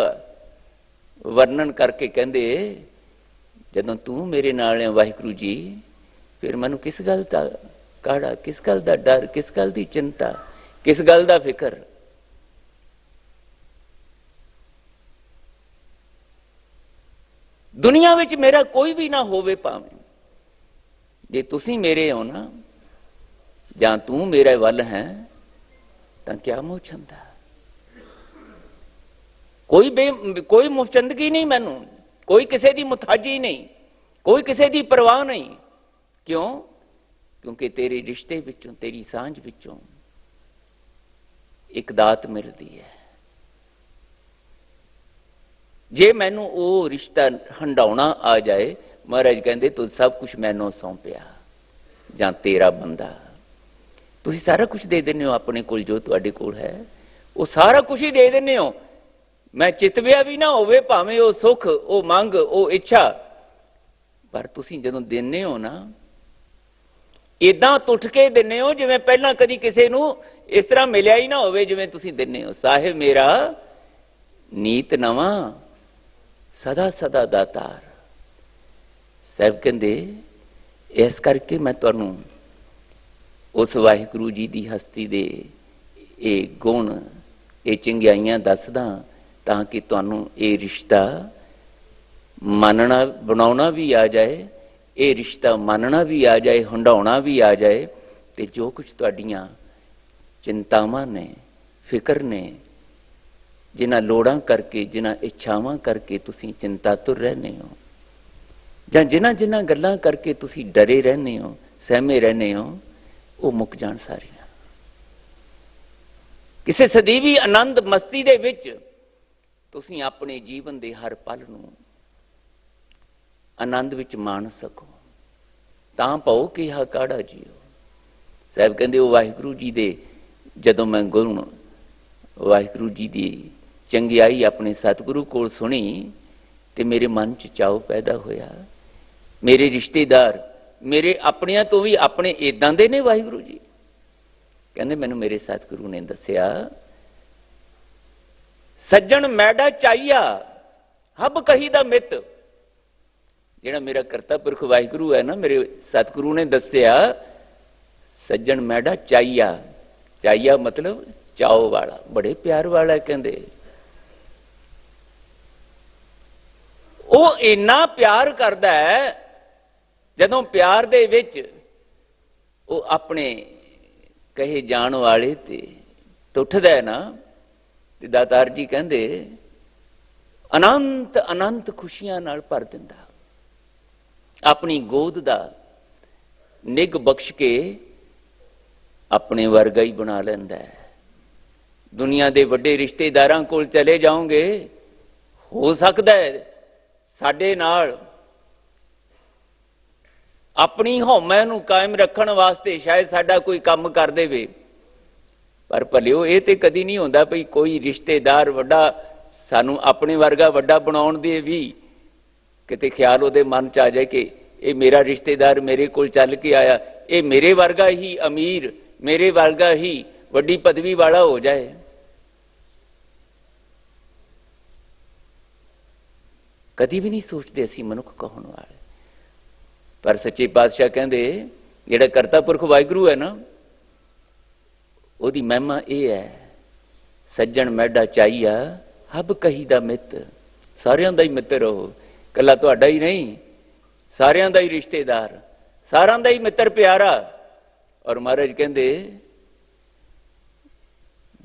ਵਰਣਨ ਕਰਕੇ ਕਹਿੰਦੇ, ਜਦੋਂ ਤੂੰ ਮੇਰੇ ਨਾਲ ਹੈ ਵਾਹਿਗੁਰੂ ਜੀ, ਫਿਰ ਮੈਨੂੰ ਕਿਸ ਗੱਲ ਦਾ ਕਾੜਾ, ਕਿਸ ਗੱਲ ਦਾ ਡਰ, ਕਿਸ ਗੱਲ ਦੀ ਚਿੰਤਾ, ਕਿਸ ਗੱਲ ਦਾ ਫਿਕਰ। ਦੁਨੀਆ ਵਿੱਚ ਮੇਰਾ ਕੋਈ ਵੀ ਨਾ ਹੋਵੇ ਭਾਵੇਂ, ਜੇ ਤੁਸੀਂ ਮੇਰੇ ਹੋ ਨਾ, ਜਾਂ ਤੂੰ ਮੇਰੇ ਵੱਲ ਹੈ, ਤਾਂ ਕਿਆ ਮੋਹ ਛੰਦਾ। ਕੋਈ ਮੁਸ਼ਚੰਦਗੀ ਨਹੀਂ ਮੈਨੂੰ, ਕੋਈ ਕਿਸੇ ਦੀ ਮੁਤਾਜੀ ਨਹੀਂ, ਕੋਈ ਕਿਸੇ ਦੀ ਪਰਵਾਹ ਨਹੀਂ। ਕਿਉਂ? ਕਿਉਂਕਿ ਤੇਰੇ ਰਿਸ਼ਤੇ ਵਿੱਚੋਂ, ਤੇਰੀ ਸਾਂਝ ਵਿੱਚੋਂ ਇੱਕ ਦਾਤ ਮਿਲਦੀ ਹੈ। ਜੇ ਮੈਨੂੰ ਉਹ ਰਿਸ਼ਤਾ ਹੰਡਾਉਣਾ ਆ ਜਾਏ, ਮਹਾਰਾਜ ਕਹਿੰਦੇ ਤੂੰ ਸਭ ਕੁਝ ਮੈਨੂੰ ਸੌਂਪਿਆ, ਜਾਂ ਤੇਰਾ ਬੰਦਾ। ਤੁਸੀਂ ਸਾਰਾ ਕੁਝ ਦੇ ਦਿੰਦੇ ਹੋ ਆਪਣੇ ਕੋਲ, ਜੋ ਤੁਹਾਡੇ ਕੋਲ ਹੈ ਉਹ ਸਾਰਾ ਕੁਝ ਹੀ ਦੇ ਦਿੰਦੇ ਹੋ। ਮੈਂ ਚਿਤਵਿਆ ਵੀ ਨਾ ਹੋਵੇ ਭਾਵੇਂ ਉਹ ਸੁੱਖ, ਉਹ ਮੰਗ, ਉਹ ਇੱਛਾ, ਪਰ ਤੁਸੀਂ ਜਦੋਂ ਦਿੰਦੇ ਹੋ ਨਾ, ਏਦਾਂ ਟੁੱਟ ਕੇ ਦਿੰਦੇ ਹੋ ਜਿਵੇਂ ਪਹਿਲਾਂ ਕਦੀ ਕਿਸੇ ਨੂੰ ਇਸ ਤਰ੍ਹਾਂ ਮਿਲਿਆ ਹੀ ਨਾ ਹੋਵੇ ਜਿਵੇਂ ਤੁਸੀਂ ਦਿੰਦੇ ਹੋ। ਸਾਹਿਬ ਮੇਰਾ ਨੀਤ ਨਵਾਂ, ਸਦਾ ਸਦਾ ਦਾਤਾਰ। ਸਾਹਿਬ ਕਹਿੰਦੇ ਇਸ ਕਰਕੇ ਮੈਂ ਤੁਹਾਨੂੰ ਉਸ ਵਾਹਿਗੁਰੂ ਜੀ ਦੀ ਹਸਤੀ ਦੇ ਇਹ ਗੁਣ, ਇਹ ਚੰਗਿਆਈਆਂ ਦੱਸਦਾ, ਤਾਂ ਕਿ ਤੁਹਾਨੂੰ ਇਹ ਰਿਸ਼ਤਾ ਮੰਨਣਾ, ਬਣਾਉਣਾ ਵੀ ਆ ਜਾਏ, ਇਹ ਰਿਸ਼ਤਾ ਮੰਨਣਾ ਵੀ ਆ ਜਾਏ, ਹੰਡਾਉਣਾ ਵੀ ਆ ਜਾਏ, ਤੇ ਜੋ ਕੁਝ ਤੁਹਾਡੀਆਂ ਚਿੰਤਾਵਾਂ ਨੇ, ਫਿਕਰ ਨੇ, ਜਿਨ੍ਹਾਂ ਲੋੜਾਂ ਕਰਕੇ, ਜਿਨ੍ਹਾਂ ਇੱਛਾਵਾਂ ਕਰਕੇ ਤੁਸੀਂ ਚਿੰਤਾਤੁਰ ਰਹਿੰਦੇ ਹੋ, ਜਾਂ ਜਿਨ੍ਹਾਂ ਗੱਲਾਂ ਕਰਕੇ ਤੁਸੀਂ ਡਰੇ ਰਹਿੰਦੇ ਹੋ, ਸਹਿਮੇ ਰਹਿੰਦੇ ਹੋ, ਉਹ ਮੁੱਕ ਜਾਣ ਸਾਰੀਆਂ। ਕਿਸੇ ਸਦੀਵੀ ਆਨੰਦ ਮਸਤੀ ਦੇ ਵਿੱਚ ਤੁਸੀਂ ਆਪਣੇ ਜੀਵਨ ਦੇ ਹਰ ਪਲ ਨੂੰ ਆਨੰਦ ਵਿੱਚ ਮਾਣ ਸਕੋ। ਤਾਂ ਪਉ ਕਿਹਾ ਕਾੜਾ ਜੀਓ। ਸਾਹਿਬ ਕਹਿੰਦੇ ਉਹ ਵਾਹਿਗੁਰੂ ਜੀ ਦੇ ਜਦੋਂ ਮੈਂ ਗੁਣ, ਵਾਹਿਗੁਰੂ ਜੀ ਦੀ ਚੰਗਿਆਈ ਆਪਣੇ ਸਤਿਗੁਰੂ ਕੋਲ ਸੁਣੀ ਤੇ ਮੇਰੇ ਮਨ 'ਚ ਚਾਉ ਪੈਦਾ ਹੋਇਆ। ਮੇਰੇ ਰਿਸ਼ਤੇਦਾਰ, ਮੇਰੇ ਆਪਣਿਆਂ ਤੋਂ ਵੀ ਆਪਣੇ ਏਦਾਂ ਦੇ ਨੇ ਵਾਹਿਗੁਰੂ ਜੀ। ਕਹਿੰਦੇ ਮੈਨੂੰ ਮੇਰੇ ਸਤਿਗੁਰੂ ਨੇ ਦੱਸਿਆ, ਸੱਜਣ ਮੈਡਾ ਚਾਹੀਆ ਹਬ ਕਹੀ ਦਾ ਮਿੱਤ। ਜਿਹੜਾ ਮੇਰਾ ਕਰਤਾ ਪੁਰਖ ਵਾਹਿਗੁਰੂ ਹੈ ਨਾ, ਮੇਰੇ ਸਤਿਗੁਰੂ ਨੇ ਦੱਸਿਆ, ਸੱਜਣ ਮੈਡਾ ਚਾਹੀਆ। ਚਾਹੀਆ ਮਤਲਬ ਚਾਓ ਵਾਲਾ, ਬੜੇ ਪਿਆਰ ਵਾਲਾ। ਕਹਿੰਦੇ ਉਹ ਇੰਨਾ ਪਿਆਰ ਕਰਦਾ ਹੈ, ਜਦੋਂ ਪਿਆਰ ਦੇ ਵਿੱਚ ਉਹ ਆਪਣੇ ਕਹੇ ਜਾਣ ਵਾਲੇ ਤੇ ਉੱਠਦਾ ਹੈ ਨਾ, ਤੇ ਦਾਤਾਰ ਜੀ ਕਹਿੰਦੇ ਅਨੰਤ ਅਨੰਤ ਖੁਸ਼ੀਆਂ ਨਾਲ ਭਰ ਦਿੰਦਾ। ਆਪਣੀ ਗੋਦ ਦਾ ਨਿੱਘ ਬਖਸ਼ ਕੇ ਆਪਣੇ ਵਰਗਾ ਹੀ ਬਣਾ ਲੈਂਦਾ ਹੈ। ਦੁਨੀਆ ਦੇ ਵੱਡੇ ਰਿਸ਼ਤੇਦਾਰਾਂ ਕੋਲ ਚਲੇ ਜਾਓਗੇ, ਹੋ ਸਕਦਾ ਹੈ ਸਾਡੇ ਨਾਲ ਆਪਣੀ ਹਉਮੈ ਨੂੰ ਕਾਇਮ ਰੱਖਣ ਵਾਸਤੇ ਸ਼ਾਇਦ ਸਾਡਾ ਕੋਈ ਕੰਮ ਕਰ ਦੇਵੇ, ਪਰ ਭਲਿਓ ਇਹ ਤੇ ਕਦੀ ਨਹੀਂ ਹੁੰਦਾ ਭਈ ਕੋਈ ਰਿਸ਼ਤੇਦਾਰ ਵੱਡਾ ਸਾਨੂੰ ਆਪਣੇ ਵਰਗਾ ਵੱਡਾ ਬਣਾਉਣ ਦੇ ਵੀ ਕਿਤੇ ਖਿਆਲ ਉਹਦੇ ਮਨ 'ਚ ਆ ਜਾਏ ਕਿ ਇਹ ਮੇਰਾ ਰਿਸ਼ਤੇਦਾਰ ਮੇਰੇ ਕੋਲ ਚੱਲ ਕੇ ਆਇਆ, ਇਹ ਮੇਰੇ ਵਰਗਾ ਹੀ ਅਮੀਰ, ਮੇਰੇ ਵਰਗਾ ਹੀ ਵੱਡੀ ਪਦਵੀ ਵਾਲਾ ਹੋ ਜਾਏ। ਕਦੀ ਵੀ ਨਹੀਂ ਸੋਚਦੇ ਅਸੀਂ ਮਨੁੱਖ ਕਹਾਉਣ ਵਾਲੇ। ਪਰ ਸੱਚੇ ਪਾਤਸ਼ਾਹ ਕਹਿੰਦੇ ਜਿਹੜਾ ਕਰਤਾ ਪੁਰਖ ਵਾਹਿਗੁਰੂ ਹੈ ਨਾ, ਉਹਦੀ ਮਹਿਮਾ ਇਹ ਹੈ, ਸੱਜਣ ਮੈਡਾ ਚਾਹੀਆ ਹਬ ਕਹੀ ਦਾ ਮਿੱਤ। ਸਾਰਿਆਂ ਦਾ ਹੀ ਮਿੱਤਰ ਉਹ, ਇਕੱਲਾ ਤੁਹਾਡਾ ਹੀ ਨਹੀਂ, ਸਾਰਿਆਂ ਦਾ ਹੀ ਰਿਸ਼ਤੇਦਾਰ, ਸਾਰਿਆਂ ਦਾ ਹੀ ਮਿੱਤਰ ਪਿਆਰਾ। ਔਰ ਮਹਾਰਾਜ ਕਹਿੰਦੇ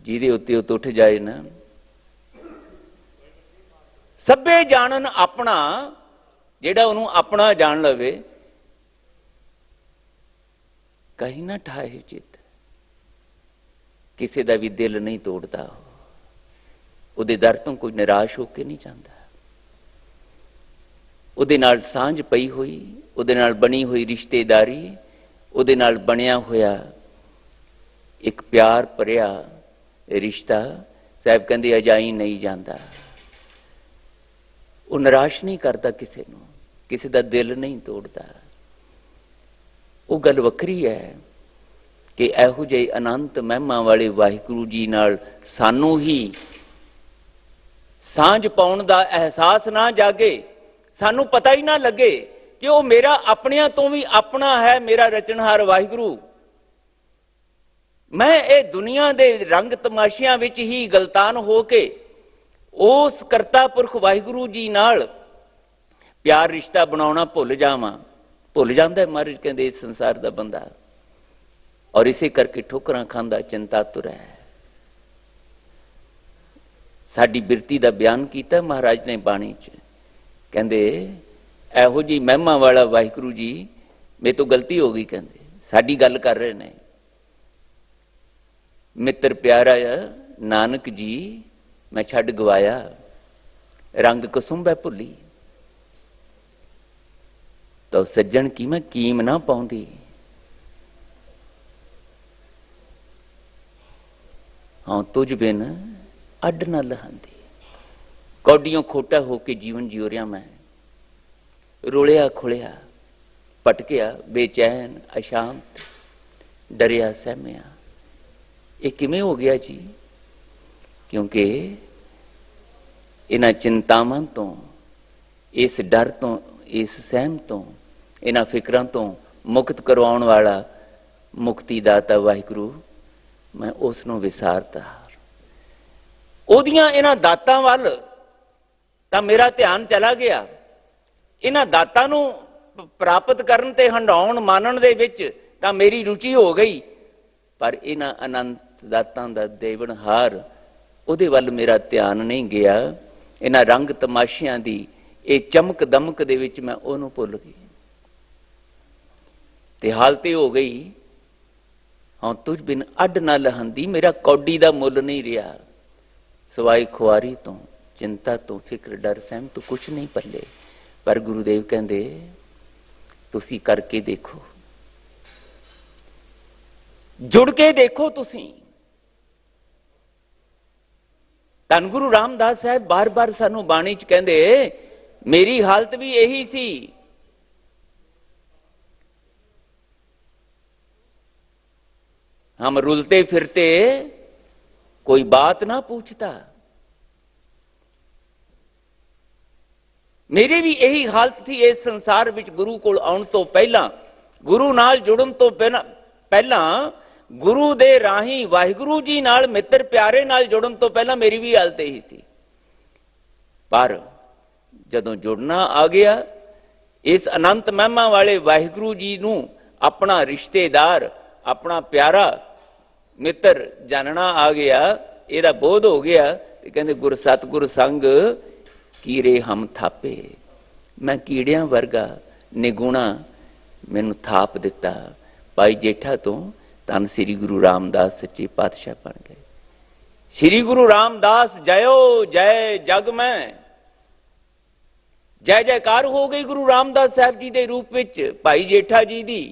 ਜਿਹਦੇ ਉੱਤੇ ਉਹ ਉੱਠ ਜਾਏ ਨਾ, ਸਭੇ ਜਾਣਨ ਆਪਣਾ, ਜਿਹੜਾ ਉਹਨੂੰ ਆਪਣਾ ਜਾਣ ਲਵੇ, ਕਹੀਂ ਨਾ ਠਾਏ ਚਿੱਤ। ਕਿਸੇ ਦਾ ਵੀ ਦਿਲ ਨਹੀਂ ਤੋੜਦਾ, ਉਹਦੇ ਦਰ ਤੋਂ ਕੋਈ ਨਿਰਾਸ਼ ਹੋ ਕੇ ਨਹੀਂ ਜਾਂਦਾ। ਉਹਦੇ ਨਾਲ ਸਾਂਝ ਪਈ ਹੋਈ, ਉਹਦੇ ਨਾਲ ਬਣੀ ਹੋਈ ਰਿਸ਼ਤੇਦਾਰੀ, ਉਹਦੇ ਨਾਲ ਬਣਿਆ ਹੋਇਆ ਇੱਕ ਪਿਆਰ ਭਰਿਆ ਰਿਸ਼ਤਾ, ਸਾਹਿਬ ਕਹਿੰਦੇ ਅਜਾਈ ਨਹੀਂ ਜਾਂਦਾ। ਉਹ ਨਿਰਾਸ਼ ਨਹੀਂ ਕਰਦਾ ਕਿਸੇ ਨੂੰ, ਕਿਸੇ ਦਾ ਦਿਲ ਨਹੀਂ ਤੋੜਦਾ। ਉਹ ਗੱਲ ਵੱਖਰੀ ਹੈ ਕਿ ਇਹੋ ਜਿਹੇ ਅਨੰਤ ਮਹਿਮਾ ਵਾਲੇ ਵਾਹਿਗੁਰੂ ਜੀ ਨਾਲ ਸਾਨੂੰ ਹੀ ਸਾਂਝ ਪਾਉਣ ਦਾ ਅਹਿਸਾਸ ਨਾ ਜਾਗੇ, ਸਾਨੂੰ ਪਤਾ ਹੀ ਨਾ ਲੱਗੇ ਕਿ ਉਹ ਮੇਰਾ ਆਪਣਿਆਂ ਤੋਂ ਵੀ ਆਪਣਾ ਹੈ, ਮੇਰਾ ਰਚਨਹਾਰ ਵਾਹਿਗੁਰੂ। ਮੈਂ ਇਹ ਦੁਨੀਆ ਦੇ ਰੰਗ ਤਮਾਸ਼ਿਆਂ ਵਿੱਚ ਹੀ ਗਲਤਾਨ ਹੋ ਕੇ ਉਸ ਕਰਤਾ ਪੁਰਖ ਵਾਹਿਗੁਰੂ ਜੀ ਨਾਲ ਪਿਆਰ ਰਿਸ਼ਤਾ ਬਣਾਉਣਾ ਭੁੱਲ ਜਾਵਾਂ। ਭੁੱਲ ਜਾਂਦਾ ਮਹਾਰਾਜ ਕਹਿੰਦੇ ਇਸ ਸੰਸਾਰ ਦਾ ਬੰਦਾ, ਔਰ ਇਸੇ ਕਰਕੇ ਠੋਕਰਾਂ ਖਾਂਦਾ ਚਿੰਤਾਤੁਰ ਹੈ। ਸਾਡੀ ਬਿਰਤੀ ਦਾ ਬਿਆਨ ਕੀਤਾ ਮਹਾਰਾਜ ਨੇ ਬਾਣੀ 'ਚ, ਕਹਿੰਦੇ ਇਹੋ ਜਿਹੀ ਮਹਿਮਾ ਵਾਲਾ ਵਾਹਿਗੁਰੂ ਜੀ, ਮੇਰੇ ਤੋਂ ਗਲਤੀ ਹੋ ਗਈ, ਕਹਿੰਦੇ ਸਾਡੀ ਗੱਲ ਕਰ ਰਹੇ ਨੇ। ਮਿੱਤਰ ਪਿਆਰਾ ਨਾਨਕ ਜੀ ਮੈਂ ਛੱਡ ਗਵਾਇਆ, ਰੰਗ ਕਸੁੰਭੈ ਭੁੱਲੀ। ਤਾਂ ਸੱਜਣ ਕੀ ਮੈਂ ਕੀਮ ਨਾ ਪਾਉਂਦੀ, ਹਾਂ ਤੁਝ ਬਿਨ ਅੱਡ ਨਾ ਲਹਾਂਦੀ। ਕੌਡੀਆਂ ਖੋਟਾ ਹੋ ਕੇ ਜੀਵਨ ਜਿਉ ਰਿਹਾ ਮੈਂ, ਰੋਲਿਆ ਖੁਲਿਆ, ਭਟਕਿਆ, ਬੇਚੈਨ, ਅਸ਼ਾਂਤ, ਡਰਿਆ ਸਹਿਮਿਆ। ਇਹ ਕਿਵੇਂ ਹੋ ਗਿਆ ਜੀ? ਕਿਉਂਕਿ ਇਹਨਾਂ ਚਿੰਤਾਵਾਂ ਤੋਂ, ਇਸ ਡਰ ਤੋਂ, ਇਸ ਸਹਿਮ ਤੋਂ, ਇਹਨਾਂ ਫਿਕਰਾਂ ਤੋਂ ਮੁਕਤ ਕਰਵਾਉਣ ਵਾਲਾ ਮੁਕਤੀ ਦਾਤਾ ਵਾਹਿਗੁਰੂ, ਮੈਂ ਉਸ ਨੂੰ ਵਿਸਾਰਤਾ। ਉਹਦੀਆਂ ਇਹਨਾਂ ਦਾਤਾਂ ਵੱਲ ਤਾਂ ਮੇਰਾ ਧਿਆਨ ਚਲਾ ਗਿਆ। ਇਹਨਾਂ ਦਾਤਾਂ ਨੂੰ ਪ੍ਰਾਪਤ ਕਰਨ ਤੇ ਹੰਡਾਉਣ ਮਾਨਣ ਦੇ ਵਿੱਚ ਤਾਂ ਮੇਰੀ ਰੁਚੀ ਹੋ ਗਈ, ਪਰ ਇਹਨਾਂ ਅਨੰਤ ਦਾਤਾਂ ਦਾ ਦੇਵਨਹਾਰ, ਉਹਦੇ ਵੱਲ ਮੇਰਾ ਧਿਆਨ ਨਹੀਂ ਗਿਆ। ਇਹਨਾਂ ਰੰਗ ਤਮਾਸ਼ਿਆਂ ਦੀ ਇਹ ਚਮਕ ਦਮਕ ਦੇ ਵਿੱਚ ਮੈਂ ਉਹਨੂੰ ਭੁੱਲ ਗਈ। ਤੇ ਹਾਲਤ ਇਹ ਹੋ ਗਈ, ਹਾਂ ਤੁਝ ਬਿਨ ਅੱਡ ਨਾ ਲਹੰਦੀ। ਮੇਰਾ ਕੌਡੀ ਦਾ ਮੁੱਲ ਨਹੀਂ ਰਿਹਾ, ਸਵਾਈ ਖੁਆਰੀ ਤੋਂ, ਚਿੰਤਾ ਤੋਂ, ਫਿਕਰ, ਡਰ, ਸਹਿਮ ਤੋਂ ਕੁਛ ਨਹੀਂ ਪੱਲੇ। ਪਰ ਗੁਰੂਦੇਵ ਕਹਿੰਦੇ ਤੁਸੀਂ ਕਰਕੇ ਦੇਖੋ, ਜੁੜ ਕੇ ਦੇਖੋ। ਤੁਸੀਂ ਧੰਨ ਗੁਰੂ ਰਾਮਦਾਸ ਸਾਹਿਬ ਬਾਰ-ਬਾਰ ਸਾਨੂੰ ਬਾਣੀ 'ਚ ਕਹਿੰਦੇ ਮੇਰੀ ਹਾਲਤ ਵੀ ਇਹੀ ਸੀ। हम रुलते फिरते कोई बात ना पूछता। मेरी भी यही हालत थी इस संसार विच। गुरु कोल आउण तो पहला, गुरु नाल जुड़न तो पहला, गुरु दे राही वाहिगुरु जी नाल मित्र प्यारे नाल जुड़न तो पहला मेरी भी हालत यही सी। पर जदों जुड़ना आ गया, इस अनंत महिमा वाले वाहिगुरु जी नूं अपना रिश्तेदार, अपना प्यारा मित्र जानना आ गया, ਇਹਦਾ ਬੋਧ ਹੋ ਗਿਆ। ਤੇ ਕਹਿੰਦੇ ਗੁਰ ਸਤਿਗੁਰ ਸੰਗ ਕੀਰੇ ਹਮ ਥਾਪੇ। ਮੈਂ ਕੀੜਿਆਂ ਵਰਗਾ ਨਿਗੁਣਾ ਮੈਨੂੰ ਥਾਪ ਦਿੱਤਾ। ਭਾਈ ਜੇਠਾ ਤੋਂ ਧੰਨ ਸ੍ਰੀ ਗੁਰੂ ਰਾਮਦਾਸ ਸੱਚੇ ਪਾਤਸ਼ਾਹ ਬਣ ਗਏ। ਸ੍ਰੀ ਗੁਰੂ ਰਾਮਦਾਸ ਜਯੋ ਜੈ ਜਗ ਮੈਂ, जय जयकार हो गई गुरु रामदास साहब जी के रूप में भाई जेठा जी दी,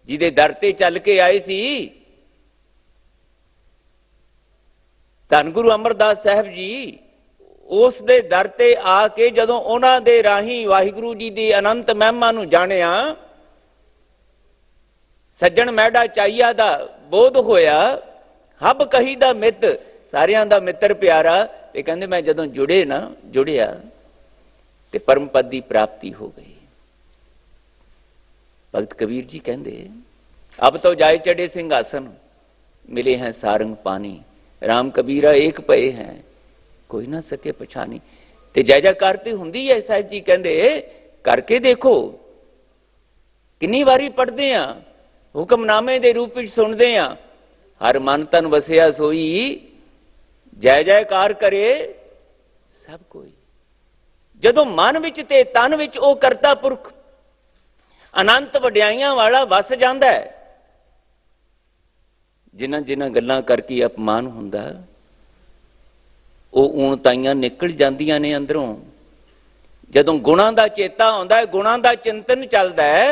जिदे दर ते चल के आए सी। धन गुरु अमरदास साहब जी उस दे दर ते आके जदों उन्हां दे राही वाहिगुरु जी दी अनंत महिमा नूं जाणिया, सज्जण मैडा चाइया दा बोध होया, हब कही दा मित, सारियां दा मित्र प्यारा। ते कहंदे मैं जदों जुड़िया ते परम पद की प्राप्ति हो गई। भगत कबीर जी कहंदे अब तो जाए चढ़े सिंहासन, मिले हैं सारंग पानी, राम कबीरा एक पए हैं कोई ना सके पछानी। ते जय जयकार ते हुंदी है। साहिब जी कहंदे करके देखो, किन्नी वारी पढ़दे आ, हुक्मनामे दे रूप विच सुनदे आ, हर मन तन वसिया सोई, जय जयकार करे सब कोई। जदों मन विच ते तन विच ओ करता पुरख अनंत वड्याइयां वाला वस जांदा है, जिन्हां जिन्हां गल्लां करके अपमान हुंदा, ਉਹ ਊਣਤਾਈਆਂ ਨਿਕਲ ਜਾਂਦੀਆਂ ਨੇ ਅੰਦਰੋਂ। ਜਦੋਂ ਗੁਣਾਂ ਦਾ ਚੇਤਾ ਆਉਂਦਾ ਹੈ, ਗੁਣਾਂ ਦਾ ਚਿੰਤਨ ਚੱਲਦਾ ਹੈ,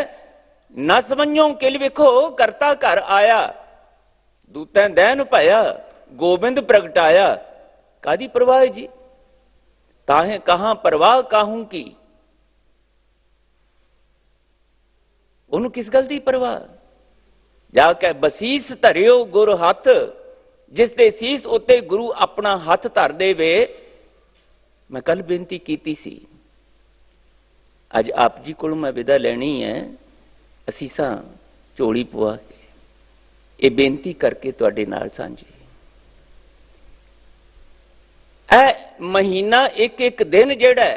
ਨਾ ਸਮਝੋ ਕਿਲ ਵੇਖੋ ਕਰਤਾ ਘਰ ਆਇਆ, ਦੂਤੈਂ ਦੈਨ ਭਇਆ ਗੋਬਿੰਦ ਪ੍ਰਗਟਾਇਆ। ਕਾਦੀ ਪਰਵਾਹ ਜੀ, ਤਾਹੇ ਕਹਾਂ ਪਰਵਾਹ ਕਾਹੂ ਕੀ, ਉਹਨੂੰ ਕਿਸ ਗੱਲ ਦੀ ਪਰਵਾਹ। ਜਾ ਕੇ ਬਸੀਸ ਧਰਿਓ ਗੁਰ ਹੱਥ, जिस दे सीस उत्ते गुरु अपना हथ धर देवे। मैं कल बेनती कीती सी, अज आप जी को मैं विदा लैनी है, असीसा झोली पवा के ये बेनती करके तुहाडे नाल सांझी। ए महीना एक एक दिन जिहड़ा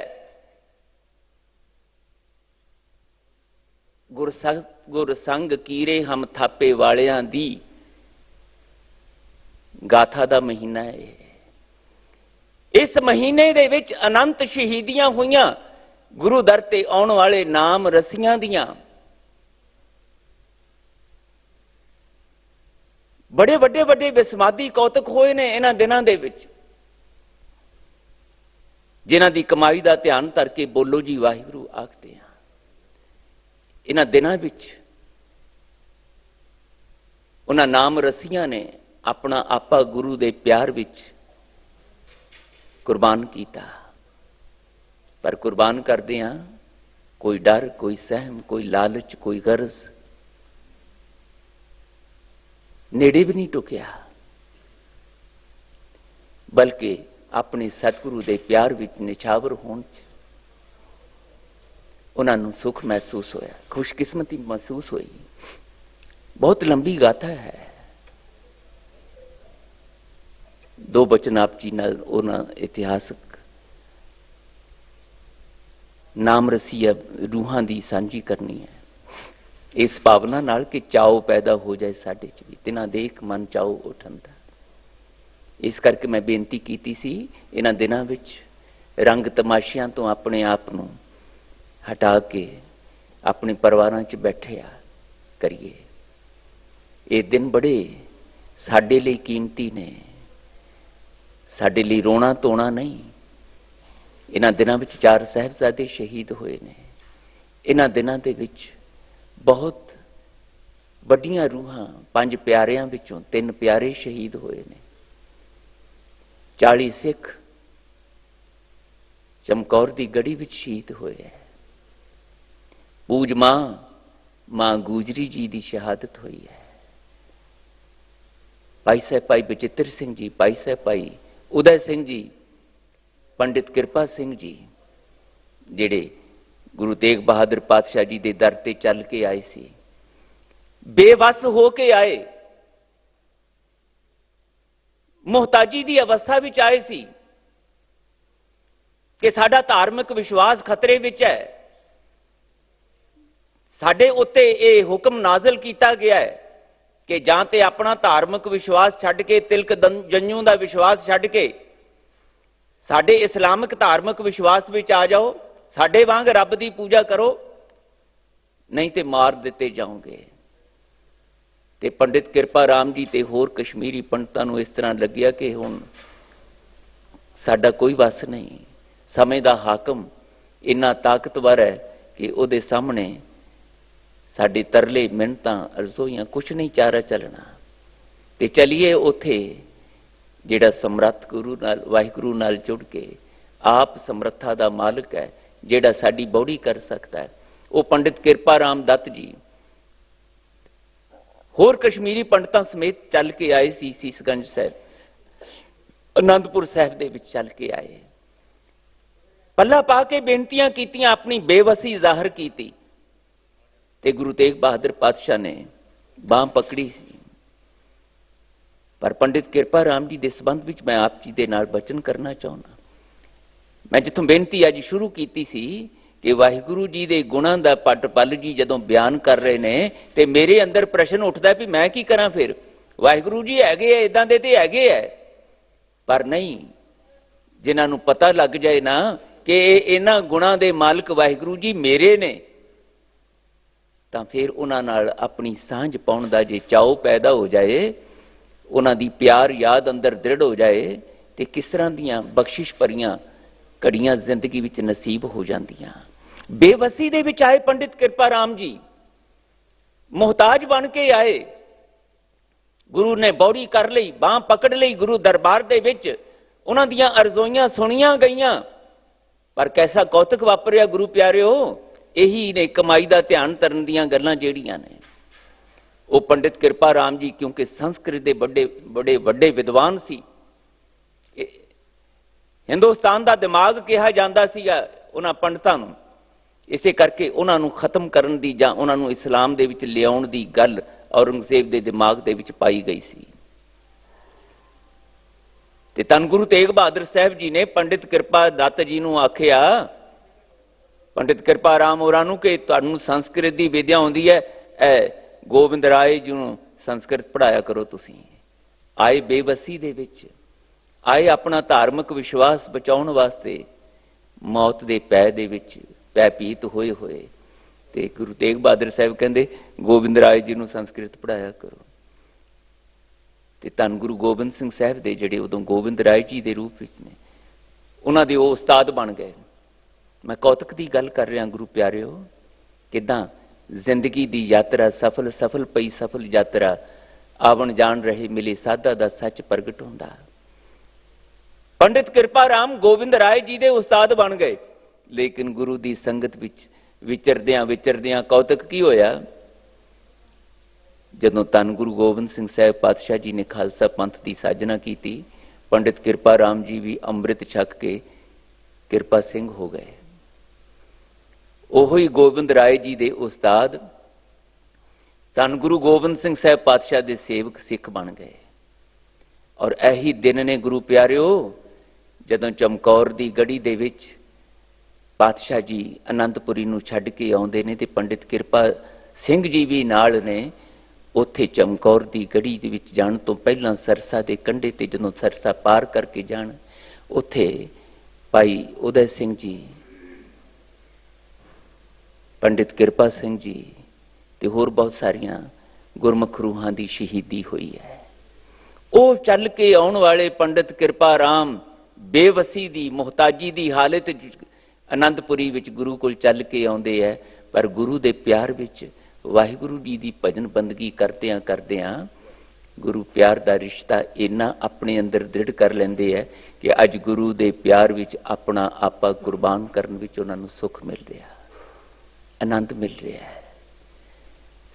गुरसंग कीरे हम थापे वालियां दी गाथा दा महीना है। इस महीने दे विच अनंत शहीदियां हुईयां गुरु दर ते आउण वाले नाम रसियां दियां। बड़े वड्डे वड्डे विस्मादी कौतक होए ने इन्हां दिनां दे विच, जिन्हां दी कमाई दा ध्यान धर के बोलो जी वाहिगुरू आखदे हां। इन्हां दिनां विच उन्हां नाम रसियां ने अपना आपा गुरु दे प्यार विच कुर्बान कीता। पर कुर्बान करदियां कोई डर, कोई सहम, कोई लालच, कोई गरज नेड़े भी नहीं टुकिया, बल्कि अपने सतगुरु दे प्यार विच निछावर होण च उन्हां नूं सुख महसूस होया, खुशकिस्मती महसूस हुई। बहुत लंबी गाथा है। दो बचन आप जी नाल उन्हां इतिहासक नाम रसीया रूहां दी सांझी करनी है, इस भावना नाल कि चाओ पैदा हो जाए साडे च भी, तिन्हां देख मन चाओ उठन दा। इस करके मैं बेनती कीती सी, इन्हां दिनां विच रंग तमाशियां तो अपने आप नूं हटा के अपने परिवारां च बैठिया करिए। ये दिन बड़े साडे लई कीमती ने, साडे लिए रोना धोना नहीं। इन्हां दिनां विच 4 साहिबजादे शहीद होए ने। इन्हां दिनां दे विच बहुत वड्डियां रूहां, 5 प्यारियां विचों 3 प्यारे शहीद होए ने। 40 सिख चमकौर दी गढ़ी विच शहीद होए है। पूज मां गुजरी जी दी शहादत हुई है। भाई साहब भाई बचित्र सिंह जी, भाई साहब भाई उदय सिंह जी, पंडित किरपा सिंह जी, जेड़े गुरु तेग बहादुर पातशाह जी दे दर ते चल के आए सी, बेवस हो के आए, मुहताजी दी अवस्था विच आए सी कि साडा धार्मिक विश्वास खतरे विच है। साडे उत्ते ये हुक्म नाज़िल कीता गया है कि जां ते अपना धार्मिक विश्वास छड्ड के, तिलक जंजू का विश्वास छड्ड के साडे इस्लामिक धार्मिक विश्वास विच आ जाओ, साडे वांग रब की पूजा करो, नहीं तो मार दिते जाओगे। ते पंडित किरपा राम जी ते होर कश्मीरी पंडितां नूं इस तरह लग्या कि हुण साडा कोई वस नहीं, समय दा हाकम ਇੰਨਾ ਤਾਕਤਵਰ ਹੈ ਕਿ ਉਹਦੇ ਸਾਹਮਣੇ ਸਾਡੇ ਤਰਲੇ ਮਿੰਨਤਾਂ ਅਰਜ਼ੋਈਆਂ ਕੁਛ ਨਹੀਂ ਚਾਰਾ ਚੱਲਣਾ। ਤੇ ਚਲੀਏ ਉੱਥੇ ਜਿਹੜਾ ਸਮਰੱਥ ਗੁਰੂ ਨਾਲ, ਵਾਹਿਗੁਰੂ ਨਾਲ ਜੁੜ ਕੇ ਆਪ ਸਮਰੱਥਾ ਦਾ ਮਾਲਕ ਹੈ, ਜਿਹੜਾ ਸਾਡੀ ਬੌੜੀ ਕਰ ਸਕਦਾ ਹੈ, ਉਹ ਪੰਡਿਤ ਕਿਰਪਾ ਰਾਮ ਦੱਤ ਜੀ ਹੋਰ ਕਸ਼ਮੀਰੀ ਪੰਡਤਾਂ ਸਮੇਤ ਚੱਲ ਕੇ ਆਏ ਸੀ। ਸੀਸਗੰਜ ਸਾਹਿਬ, ਅਨੰਦਪੁਰ ਸਾਹਿਬ ਦੇ ਵਿੱਚ ਚੱਲ ਕੇ ਆਏ, ਪੱਲਾ ਪਾ ਕੇ ਬੇਨਤੀਆਂ ਕੀਤੀਆਂ, ਆਪਣੀ ਬੇਵਸੀ ਜ਼ਾਹਰ ਕੀਤੀ ਤੇ ਗੁਰੂ ਤੇਗ ਬਹਾਦਰ ਪਾਤਸ਼ਾਹ ਨੇ ਬਾਂਹ ਪਕੜੀ ਸੀ। ਪਰ ਪੰਡਿਤ ਕਿਰਪਾ ਰਾਮ ਜੀ ਦੇ ਸੰਬੰਧ ਵਿੱਚ ਮੈਂ ਆਪ ਜੀ ਦੇ ਨਾਲ ਬਚਨ ਕਰਨਾ ਚਾਹੁੰਦਾ। ਮੈਂ ਜਿੱਥੋਂ ਬੇਨਤੀ ਅੱਜ ਸ਼ੁਰੂ ਕੀਤੀ ਸੀ ਕਿ ਵਾਹਿਗੁਰੂ ਜੀ ਦੇ ਗੁਣਾਂ ਦਾ ਪੱਟ ਪੱਲ ਜੀ ਜਦੋਂ ਬਿਆਨ ਕਰ ਰਹੇ ਨੇ ਤੇ ਮੇਰੇ ਅੰਦਰ ਪ੍ਰਸ਼ਨ ਉੱਠਦਾ ਵੀ ਮੈਂ ਕੀ ਕਰਾਂ ਫਿਰ। ਵਾਹਿਗੁਰੂ ਜੀ ਹੈਗੇ ਐ, ਇਦਾਂ ਦੇ ਤੇ ਹੈਗੇ ਐ, ਪਰ ਨਹੀਂ, ਜਿਨ੍ਹਾਂ ਨੂੰ ਪਤਾ ਲੱਗ ਜਾਏ ਨਾ ਕਿ ਇਹਨਾਂ ਗੁਣਾਂ ਦੇ ਮਾਲਕ ਵਾਹਿਗੁਰੂ ਜੀ ਮੇਰੇ ਨੇ, ਤਾਂ ਫਿਰ ਉਹਨਾਂ ਨਾਲ ਆਪਣੀ ਸਾਂਝ ਪਾਉਣ ਦਾ ਜੇ ਚਾਉ ਪੈਦਾ ਹੋ ਜਾਏ, ਉਹਨਾਂ ਦੀ ਪਿਆਰ ਯਾਦ ਅੰਦਰ ਦ੍ਰਿੜ ਹੋ ਜਾਏ, ਤੇ ਕਿਸ ਤਰ੍ਹਾਂ ਦੀਆਂ ਬਖਸ਼ਿਸ਼ ਭਰੀਆਂ ਘੜੀਆਂ ਜ਼ਿੰਦਗੀ ਵਿੱਚ ਨਸੀਬ ਹੋ ਜਾਂਦੀਆਂ। ਬੇਵਸੀ ਦੇ ਵਿੱਚ ਆਏ ਪੰਡਿਤ ਕਿਰਪਾ ਰਾਮ ਜੀ, ਮੁਹਤਾਜ ਬਣ ਕੇ ਆਏ, ਗੁਰੂ ਨੇ ਬੌੜੀ ਕਰ ਲਈ, ਬਾਂਹ ਪਕੜ ਲਈ, ਗੁਰੂ ਦਰਬਾਰ ਦੇ ਵਿੱਚ ਉਹਨਾਂ ਦੀਆਂ ਅਰਜ਼ੋਈਆਂ ਸੁਣੀਆਂ ਗਈਆਂ। ਪਰ ਕੈਸਾ ਕੌਤਕ ਵਾਪਰਿਆ ਗੁਰੂ ਪਿਆਰਿਓ, ਇਹੀ ਨੇ ਕਮਾਈ ਦਾ ਧਿਆਨ ਧਰਨ ਦੀਆਂ ਗੱਲਾਂ ਜਿਹੜੀਆਂ ਨੇ। ਉਹ ਪੰਡਿਤ ਕਿਰਪਾ ਰਾਮ ਜੀ ਕਿਉਂਕਿ ਸੰਸਕ੍ਰਿਤ ਦੇ ਬੜੇ ਵੱਡੇ ਵਿਦਵਾਨ ਸੀ, ਹਿੰਦੁਸਤਾਨ ਦਾ ਦਿਮਾਗ ਕਿਹਾ ਜਾਂਦਾ ਸੀਗਾ ਉਹਨਾਂ ਪੰਡਤਾਂ ਨੂੰ, ਇਸੇ ਕਰਕੇ ਉਹਨਾਂ ਨੂੰ ਖਤਮ ਕਰਨ ਦੀ ਜਾਂ ਉਹਨਾਂ ਨੂੰ ਇਸਲਾਮ ਦੇ ਵਿੱਚ ਲਿਆਉਣ ਦੀ ਗੱਲ ਔਰੰਗਜ਼ੇਬ ਦੇ ਦਿਮਾਗ ਦੇ ਵਿੱਚ ਪਾਈ ਗਈ ਸੀ। ਤੇ ਧੰਨ ਗੁਰੂ ਤੇਗ ਬਹਾਦਰ ਸਾਹਿਬ ਜੀ ਨੇ ਪੰਡਿਤ ਕਿਰਪਾ ਦੱਤ ਜੀ ਨੂੰ ਆਖਿਆ, ਪੰਡਿਤ ਕਿਰਪਾ ਰਾਮ ਹੋਰਾਂ ਨੂੰ, ਕਿ ਤੁਹਾਨੂੰ ਸੰਸਕ੍ਰਿਤ ਦੀ ਵਿਦਿਆ ਆਉਂਦੀ ਹੈ, ਗੋਬਿੰਦ ਰਾਏ ਜੀ ਨੂੰ ਸੰਸਕ੍ਰਿਤ ਪੜ੍ਹਾਇਆ ਕਰੋ। ਤੁਸੀਂ ਆਏ ਬੇਵਸੀ ਦੇ ਵਿੱਚ, ਆਏ ਆਪਣਾ ਧਾਰਮਿਕ ਵਿਸ਼ਵਾਸ ਬਚਾਉਣ ਵਾਸਤੇ, ਮੌਤ ਦੇ ਪੈ ਦੇ ਵਿੱਚ ਪੈ ਪੀਤ ਹੋਏ ਹੋਏ, ਤੇ ਗੁਰੂ ਤੇਗ ਬਹਾਦਰ ਸਾਹਿਬ ਕਹਿੰਦੇ ਗੋਬਿੰਦ ਰਾਏ ਜੀ ਨੂੰ ਸੰਸਕ੍ਰਿਤ ਪੜ੍ਹਾਇਆ ਕਰੋ। ਤੇ ਧੰਨ ਗੁਰੂ ਗੋਬਿੰਦ ਸਿੰਘ ਸਾਹਿਬ ਦੇ ਜਿਹੜੇ ਉਦੋਂ ਗੋਬਿੰਦ ਰਾਏ ਜੀ ਦੇ ਰੂਪ ਵਿੱਚ ਨੇ, ਉਹਨਾਂ ਦੇ ਉਹ ਉਸਤਾਦ ਬਣ ਗਏ। ਮੈਂ ਕੌਤਕ ਦੀ ਗੱਲ ਕਰ ਰਿਹਾ ਗੁਰੂ ਪਿਆਰਿਓ, ਕਿੱਦਾਂ ਜ਼ਿੰਦਗੀ ਦੀ ਯਾਤਰਾ ਸਫਲ ਪਈ ਸਫਲ ਯਾਤਰਾ, ਆਵਣ ਜਾਣ ਰਹੇ ਮਿਲੇ ਸਾਧਾ ਦਾ ਸੱਚ ਪ੍ਰਗਟ ਹੁੰਦਾ। ਪੰਡਿਤ ਕਿਰਪਾ ਰਾਮ ਗੋਬਿੰਦ ਰਾਏ ਜੀ ਦੇ ਉਸਤਾਦ ਬਣ ਗਏ, ਲੇਕਿਨ ਗੁਰੂ ਦੀ ਸੰਗਤ ਵਿੱਚ ਵਿਚਰਦਿਆਂ ਕੌਤਕ ਕੀ ਹੋਇਆ, ਜਦੋਂ ਧੰਨ ਗੁਰੂ ਗੋਬਿੰਦ ਸਿੰਘ ਸਾਹਿਬ ਪਾਤਸ਼ਾਹ ਜੀ ਨੇ ਖਾਲਸਾ ਪੰਥ ਦੀ ਸਾਜਨਾ ਕੀਤੀ, ਪੰਡਿਤ ਕਿਰਪਾ ਰਾਮ ਜੀ ਵੀ ਅੰਮ੍ਰਿਤ ਛਕ ਕੇ ਕਿਰਪਾ ਸਿੰਘ ਹੋ ਗਏ। ਉਹੀ ਗੋਬਿੰਦ ਰਾਏ ਜੀ ਦੇ ਉਸਤਾਦ ਧੰਨ ਗੁਰੂ ਗੋਬਿੰਦ ਸਿੰਘ ਸਾਹਿਬ ਪਾਤਸ਼ਾਹ ਦੇ ਸੇਵਕ ਸਿੱਖ ਬਣ ਗਏ। ਔਰ ਇਹੀ ਦਿਨ ਨੇ ਗੁਰੂ ਪਿਆਰਿਓ, ਜਦੋਂ ਚਮਕੌਰ ਦੀ ਗੜੀ ਦੇ ਵਿੱਚ ਪਾਤਸ਼ਾਹ ਜੀ ਅਨੰਦਪੁਰੀ ਨੂੰ ਛੱਡ ਕੇ ਆਉਂਦੇ ਨੇ ਤੇ ਪੰਡਿਤ ਕਿਰਪਾ ਸਿੰਘ ਜੀ ਵੀ ਨਾਲ ਨੇ। ਉੱਥੇ ਚਮਕੌਰ ਦੀ ਗੜੀ ਦੇ ਵਿੱਚ ਜਾਣ ਤੋਂ ਪਹਿਲਾਂ ਸਰਸਾ ਦੇ ਕੰਢੇ ਤੇ ਜਦੋਂ ਸਰਸਾ ਪਾਰ ਕਰਕੇ ਜਾਣ, ਉੱਥੇ ਭਾਈ ਉਦੈ ਸਿੰਘ ਜੀ, ਪੰਡਿਤ ਕਿਰਪਾ ਸਿੰਘ ਜੀ ਤੇ ਹੋਰ ਬਹੁਤ ਸਾਰੀਆਂ ਗੁਰਮੁਖ ਰੂਹਾਂ ਦੀ ਸ਼ਹੀਦੀ ਹੋਈ ਹੈ। ਉਹ ਚੱਲ ਕੇ ਆਉਣ ਵਾਲੇ ਪੰਡਿਤ ਕਿਰਪਾ ਰਾਮ ਬੇਵਸੀ ਦੀ, ਮੁਹਤਾਜੀ ਦੀ ਹਾਲਤ ਅਨੰਦਪੁਰੀ ਵਿੱਚ ਗੁਰੂ ਕੋਲ ਚੱਲ ਕੇ ਆਉਂਦੇ ਹੈ, ਪਰ ਗੁਰੂ ਦੇ ਪਿਆਰ ਵਿੱਚ ਵਾਹਿਗੁਰੂ ਜੀ ਦੀ ਭਜਨ ਬੰਦਗੀ ਕਰਦਿਆਂ ਗੁਰੂ ਪਿਆਰ ਦਾ ਰਿਸ਼ਤਾ ਇੰਨਾ ਆਪਣੇ ਅੰਦਰ ਦ੍ਰਿੜ ਕਰ ਲੈਂਦੇ ਹੈ ਕਿ ਅੱਜ ਗੁਰੂ ਦੇ ਪਿਆਰ ਵਿੱਚ ਆਪਣਾ ਆਪਾ ਕੁਰਬਾਨ ਕਰਨ ਵਿੱਚ ਉਹਨਾਂ ਨੂੰ ਸੁੱਖ ਮਿਲ ਰਿਹਾ, ਆਨੰਦ ਮਿਲ ਰਿਹਾ ਹੈ।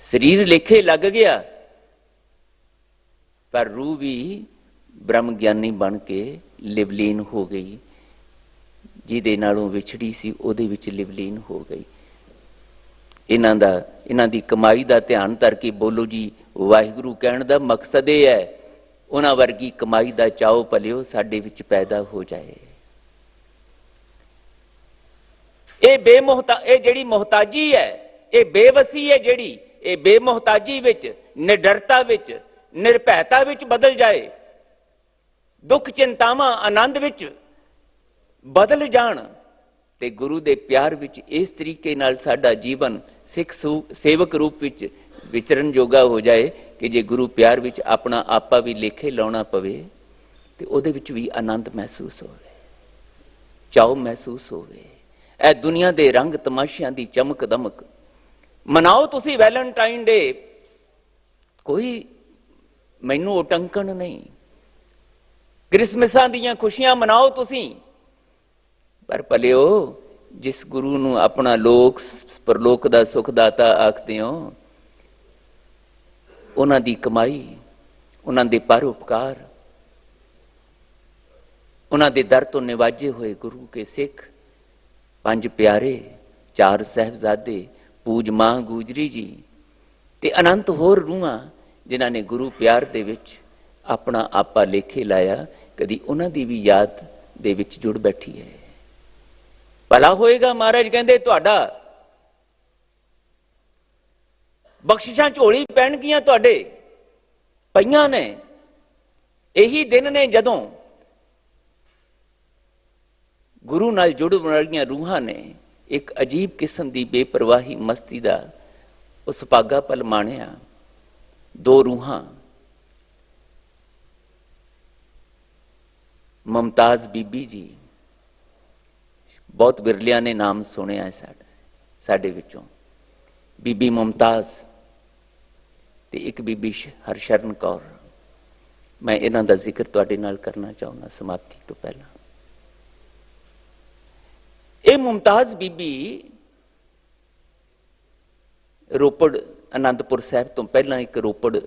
ਸਰੀਰ ਲੇਖੇ ਲੱਗ ਗਿਆ, ਪਰ ਰੂਹ ਵੀ ਬ੍ਰਹਮ ਗਿਆਨੀ ਬਣ ਕੇ ਲਿਵਲੀਨ ਹੋ ਗਈ, ਜਿਹਦੇ ਨਾਲੋਂ ਵਿਛੜੀ ਸੀ ਉਹਦੇ ਵਿੱਚ ਲਿਵਲੀਨ ਹੋ ਗਈ। ਇਹਨਾਂ ਦੀ ਕਮਾਈ ਦਾ ਧਿਆਨ ਧਰ ਕੇ ਬੋਲੋ ਜੀ ਵਾਹਿਗੁਰੂ ਕਹਿਣ ਦਾ ਮਕਸਦ ਇਹ ਹੈ, ਉਹਨਾਂ ਵਰਗੀ ਕਮਾਈ ਦਾ ਚਾਓ ਭਲਿਓ ਸਾਡੇ ਵਿੱਚ ਪੈਦਾ ਹੋ ਜਾਏ। ਇਹ ਜਿਹੜੀ ਮੁਹਤਾਜੀ ਹੈ, ਇਹ ਬੇਵਸੀ ਹੈ ਜਿਹੜੀ, ਇਹ ਬੇਮੁਹਤਾਜੀ ਵਿੱਚ, ਨਿਡਰਤਾ ਵਿੱਚ, ਨਿਰਭੈਤਾ ਵਿੱਚ ਬਦਲ ਜਾਏ, ਦੁੱਖ ਚਿੰਤਾਵਾਂ ਆਨੰਦ ਵਿੱਚ ਬਦਲ ਜਾਣ, ਤੇ ਗੁਰੂ ਦੇ ਪਿਆਰ ਵਿੱਚ ਇਸ ਤਰੀਕੇ ਨਾਲ ਸਾਡਾ ਜੀਵਨ ਸਿੱਖ ਸੇਵਕ ਰੂਪ ਵਿੱਚ ਵਿਚਰਨ ਜੋਗਾ ਹੋ ਜਾਏ ਕਿ ਜੇ ਗੁਰੂ ਪਿਆਰ ਵਿੱਚ ਆਪਣਾ ਆਪਾ ਵੀ ਲੇਖੇ ਲਾਉਣਾ ਪਵੇ ਤੇ ਉਹਦੇ ਵਿੱਚ ਵੀ ਆਨੰਦ ਮਹਿਸੂਸ ਹੋਵੇ, ਚਾਉ ਮਹਿਸੂਸ ਹੋਵੇ। ਇਹ ਦੁਨੀਆ ਦੇ ਰੰਗ ਤਮਾਸ਼ਿਆਂ ਦੀ ਚਮਕ ਦਮਕ। ਮਨਾਓ ਤੁਸੀਂ ਵੈਲੈਂਟਾਈਨ ਡੇ, ਕੋਈ ਮੈਨੂੰ ਉਟੰਕਣ ਨਹੀਂ। ਕ੍ਰਿਸਮਸਾਂ ਦੀਆਂ ਖੁਸ਼ੀਆਂ ਮਨਾਓ ਤੁਸੀਂ, ਪਰ ਭਲਿਓ ਜਿਸ ਗੁਰੂ ਨੂੰ ਆਪਣਾ ਲੋਕ ਪਰਲੋਕ ਦਾ ਸੁਖ ਦਾਤਾ ਆਖਦੇ ਹੋ, ਉਹਨਾਂ ਦੀ ਕਮਾਈ, ਉਹਨਾਂ ਦੇ ਪਰਉਪਕਾਰ, ਉਹਨਾਂ ਦੇ ਦਰ ਤੋਂ ਨਿਵਾਜੇ ਹੋਏ ਗੁਰੂ ਕੇ ਸਿੱਖ, 5 ਪਿਆਰੇ, 4 ਸਾਹਿਬਜ਼ਾਦੇ, ਪੂਜ ਮਾਂ ਗੂਜਰੀ ਜੀ ਤੇ ਅਨੰਤ ਹੋਰ ਰੂਹਾਂ ਜਿਨ੍ਹਾਂ ਨੇ ਗੁਰੂ ਪਿਆਰ ਦੇ ਵਿੱਚ ਆਪਣਾ ਆਪਾ ਲੇਖੇ ਲਾਇਆ, ਕਦੀ ਉਹਨਾਂ ਦੀ ਵੀ ਯਾਦ ਦੇ ਵਿੱਚ ਜੁੜ ਬੈਠੀ ਹੈ। ਭਲਾ ਹੋਏਗਾ, ਮਹਾਰਾਜ ਕਹਿੰਦੇ ਤੁਹਾਡਾ ਬਖਸ਼ਿਸ਼ਾਂ ਝੋਲੀ ਪੈਣਗੀਆਂ, ਤੁਹਾਡੇ ਪਈਆਂ ਨੇ। ਇਹੀ ਦਿਨ ਨੇ ਜਦੋਂ ਗੁਰੂ ਨਾਲ ਜੁੜਨ ਵਾਲੀਆਂ ਰੂਹਾਂ ਨੇ ਇੱਕ ਅਜੀਬ ਕਿਸਮ ਦੀ ਬੇਪਰਵਾਹੀ ਮਸਤੀ ਦਾ ਉਹ ਸੁਭਾਗਾ ਪਲ ਮਾਣਿਆ। 2 ਰੂਹਾਂ, ਮੁਮਤਾਜ਼ ਬੀਬੀ ਜੀ, ਬਹੁਤ ਬਿਰਲਿਆਂ ਨੇ ਨਾਮ ਸੁਣਿਆ ਹੈ ਸਾਡੇ ਵਿੱਚੋਂ, ਬੀਬੀ ਮੁਮਤਾਜ਼ ਤੇ ਇੱਕ ਬੀਬੀ ਹਰਸ਼ਰਨ ਕੌਰ। ਮੈਂ ਇਹਨਾਂ ਦਾ ਜ਼ਿਕਰ ਤੁਹਾਡੇ ਨਾਲ ਕਰਨਾ ਚਾਹੁੰਦਾ ਸਮਾਪਤੀ ਤੋਂ ਪਹਿਲਾਂ। ਇਹ ਮੁਮਤਾਜ਼ ਬੀਬੀ ਰੋਪੜ ਆਨੰਦਪੁਰ ਸਾਹਿਬ ਤੋਂ ਪਹਿਲਾਂ ਇੱਕ ਰੋਪੜ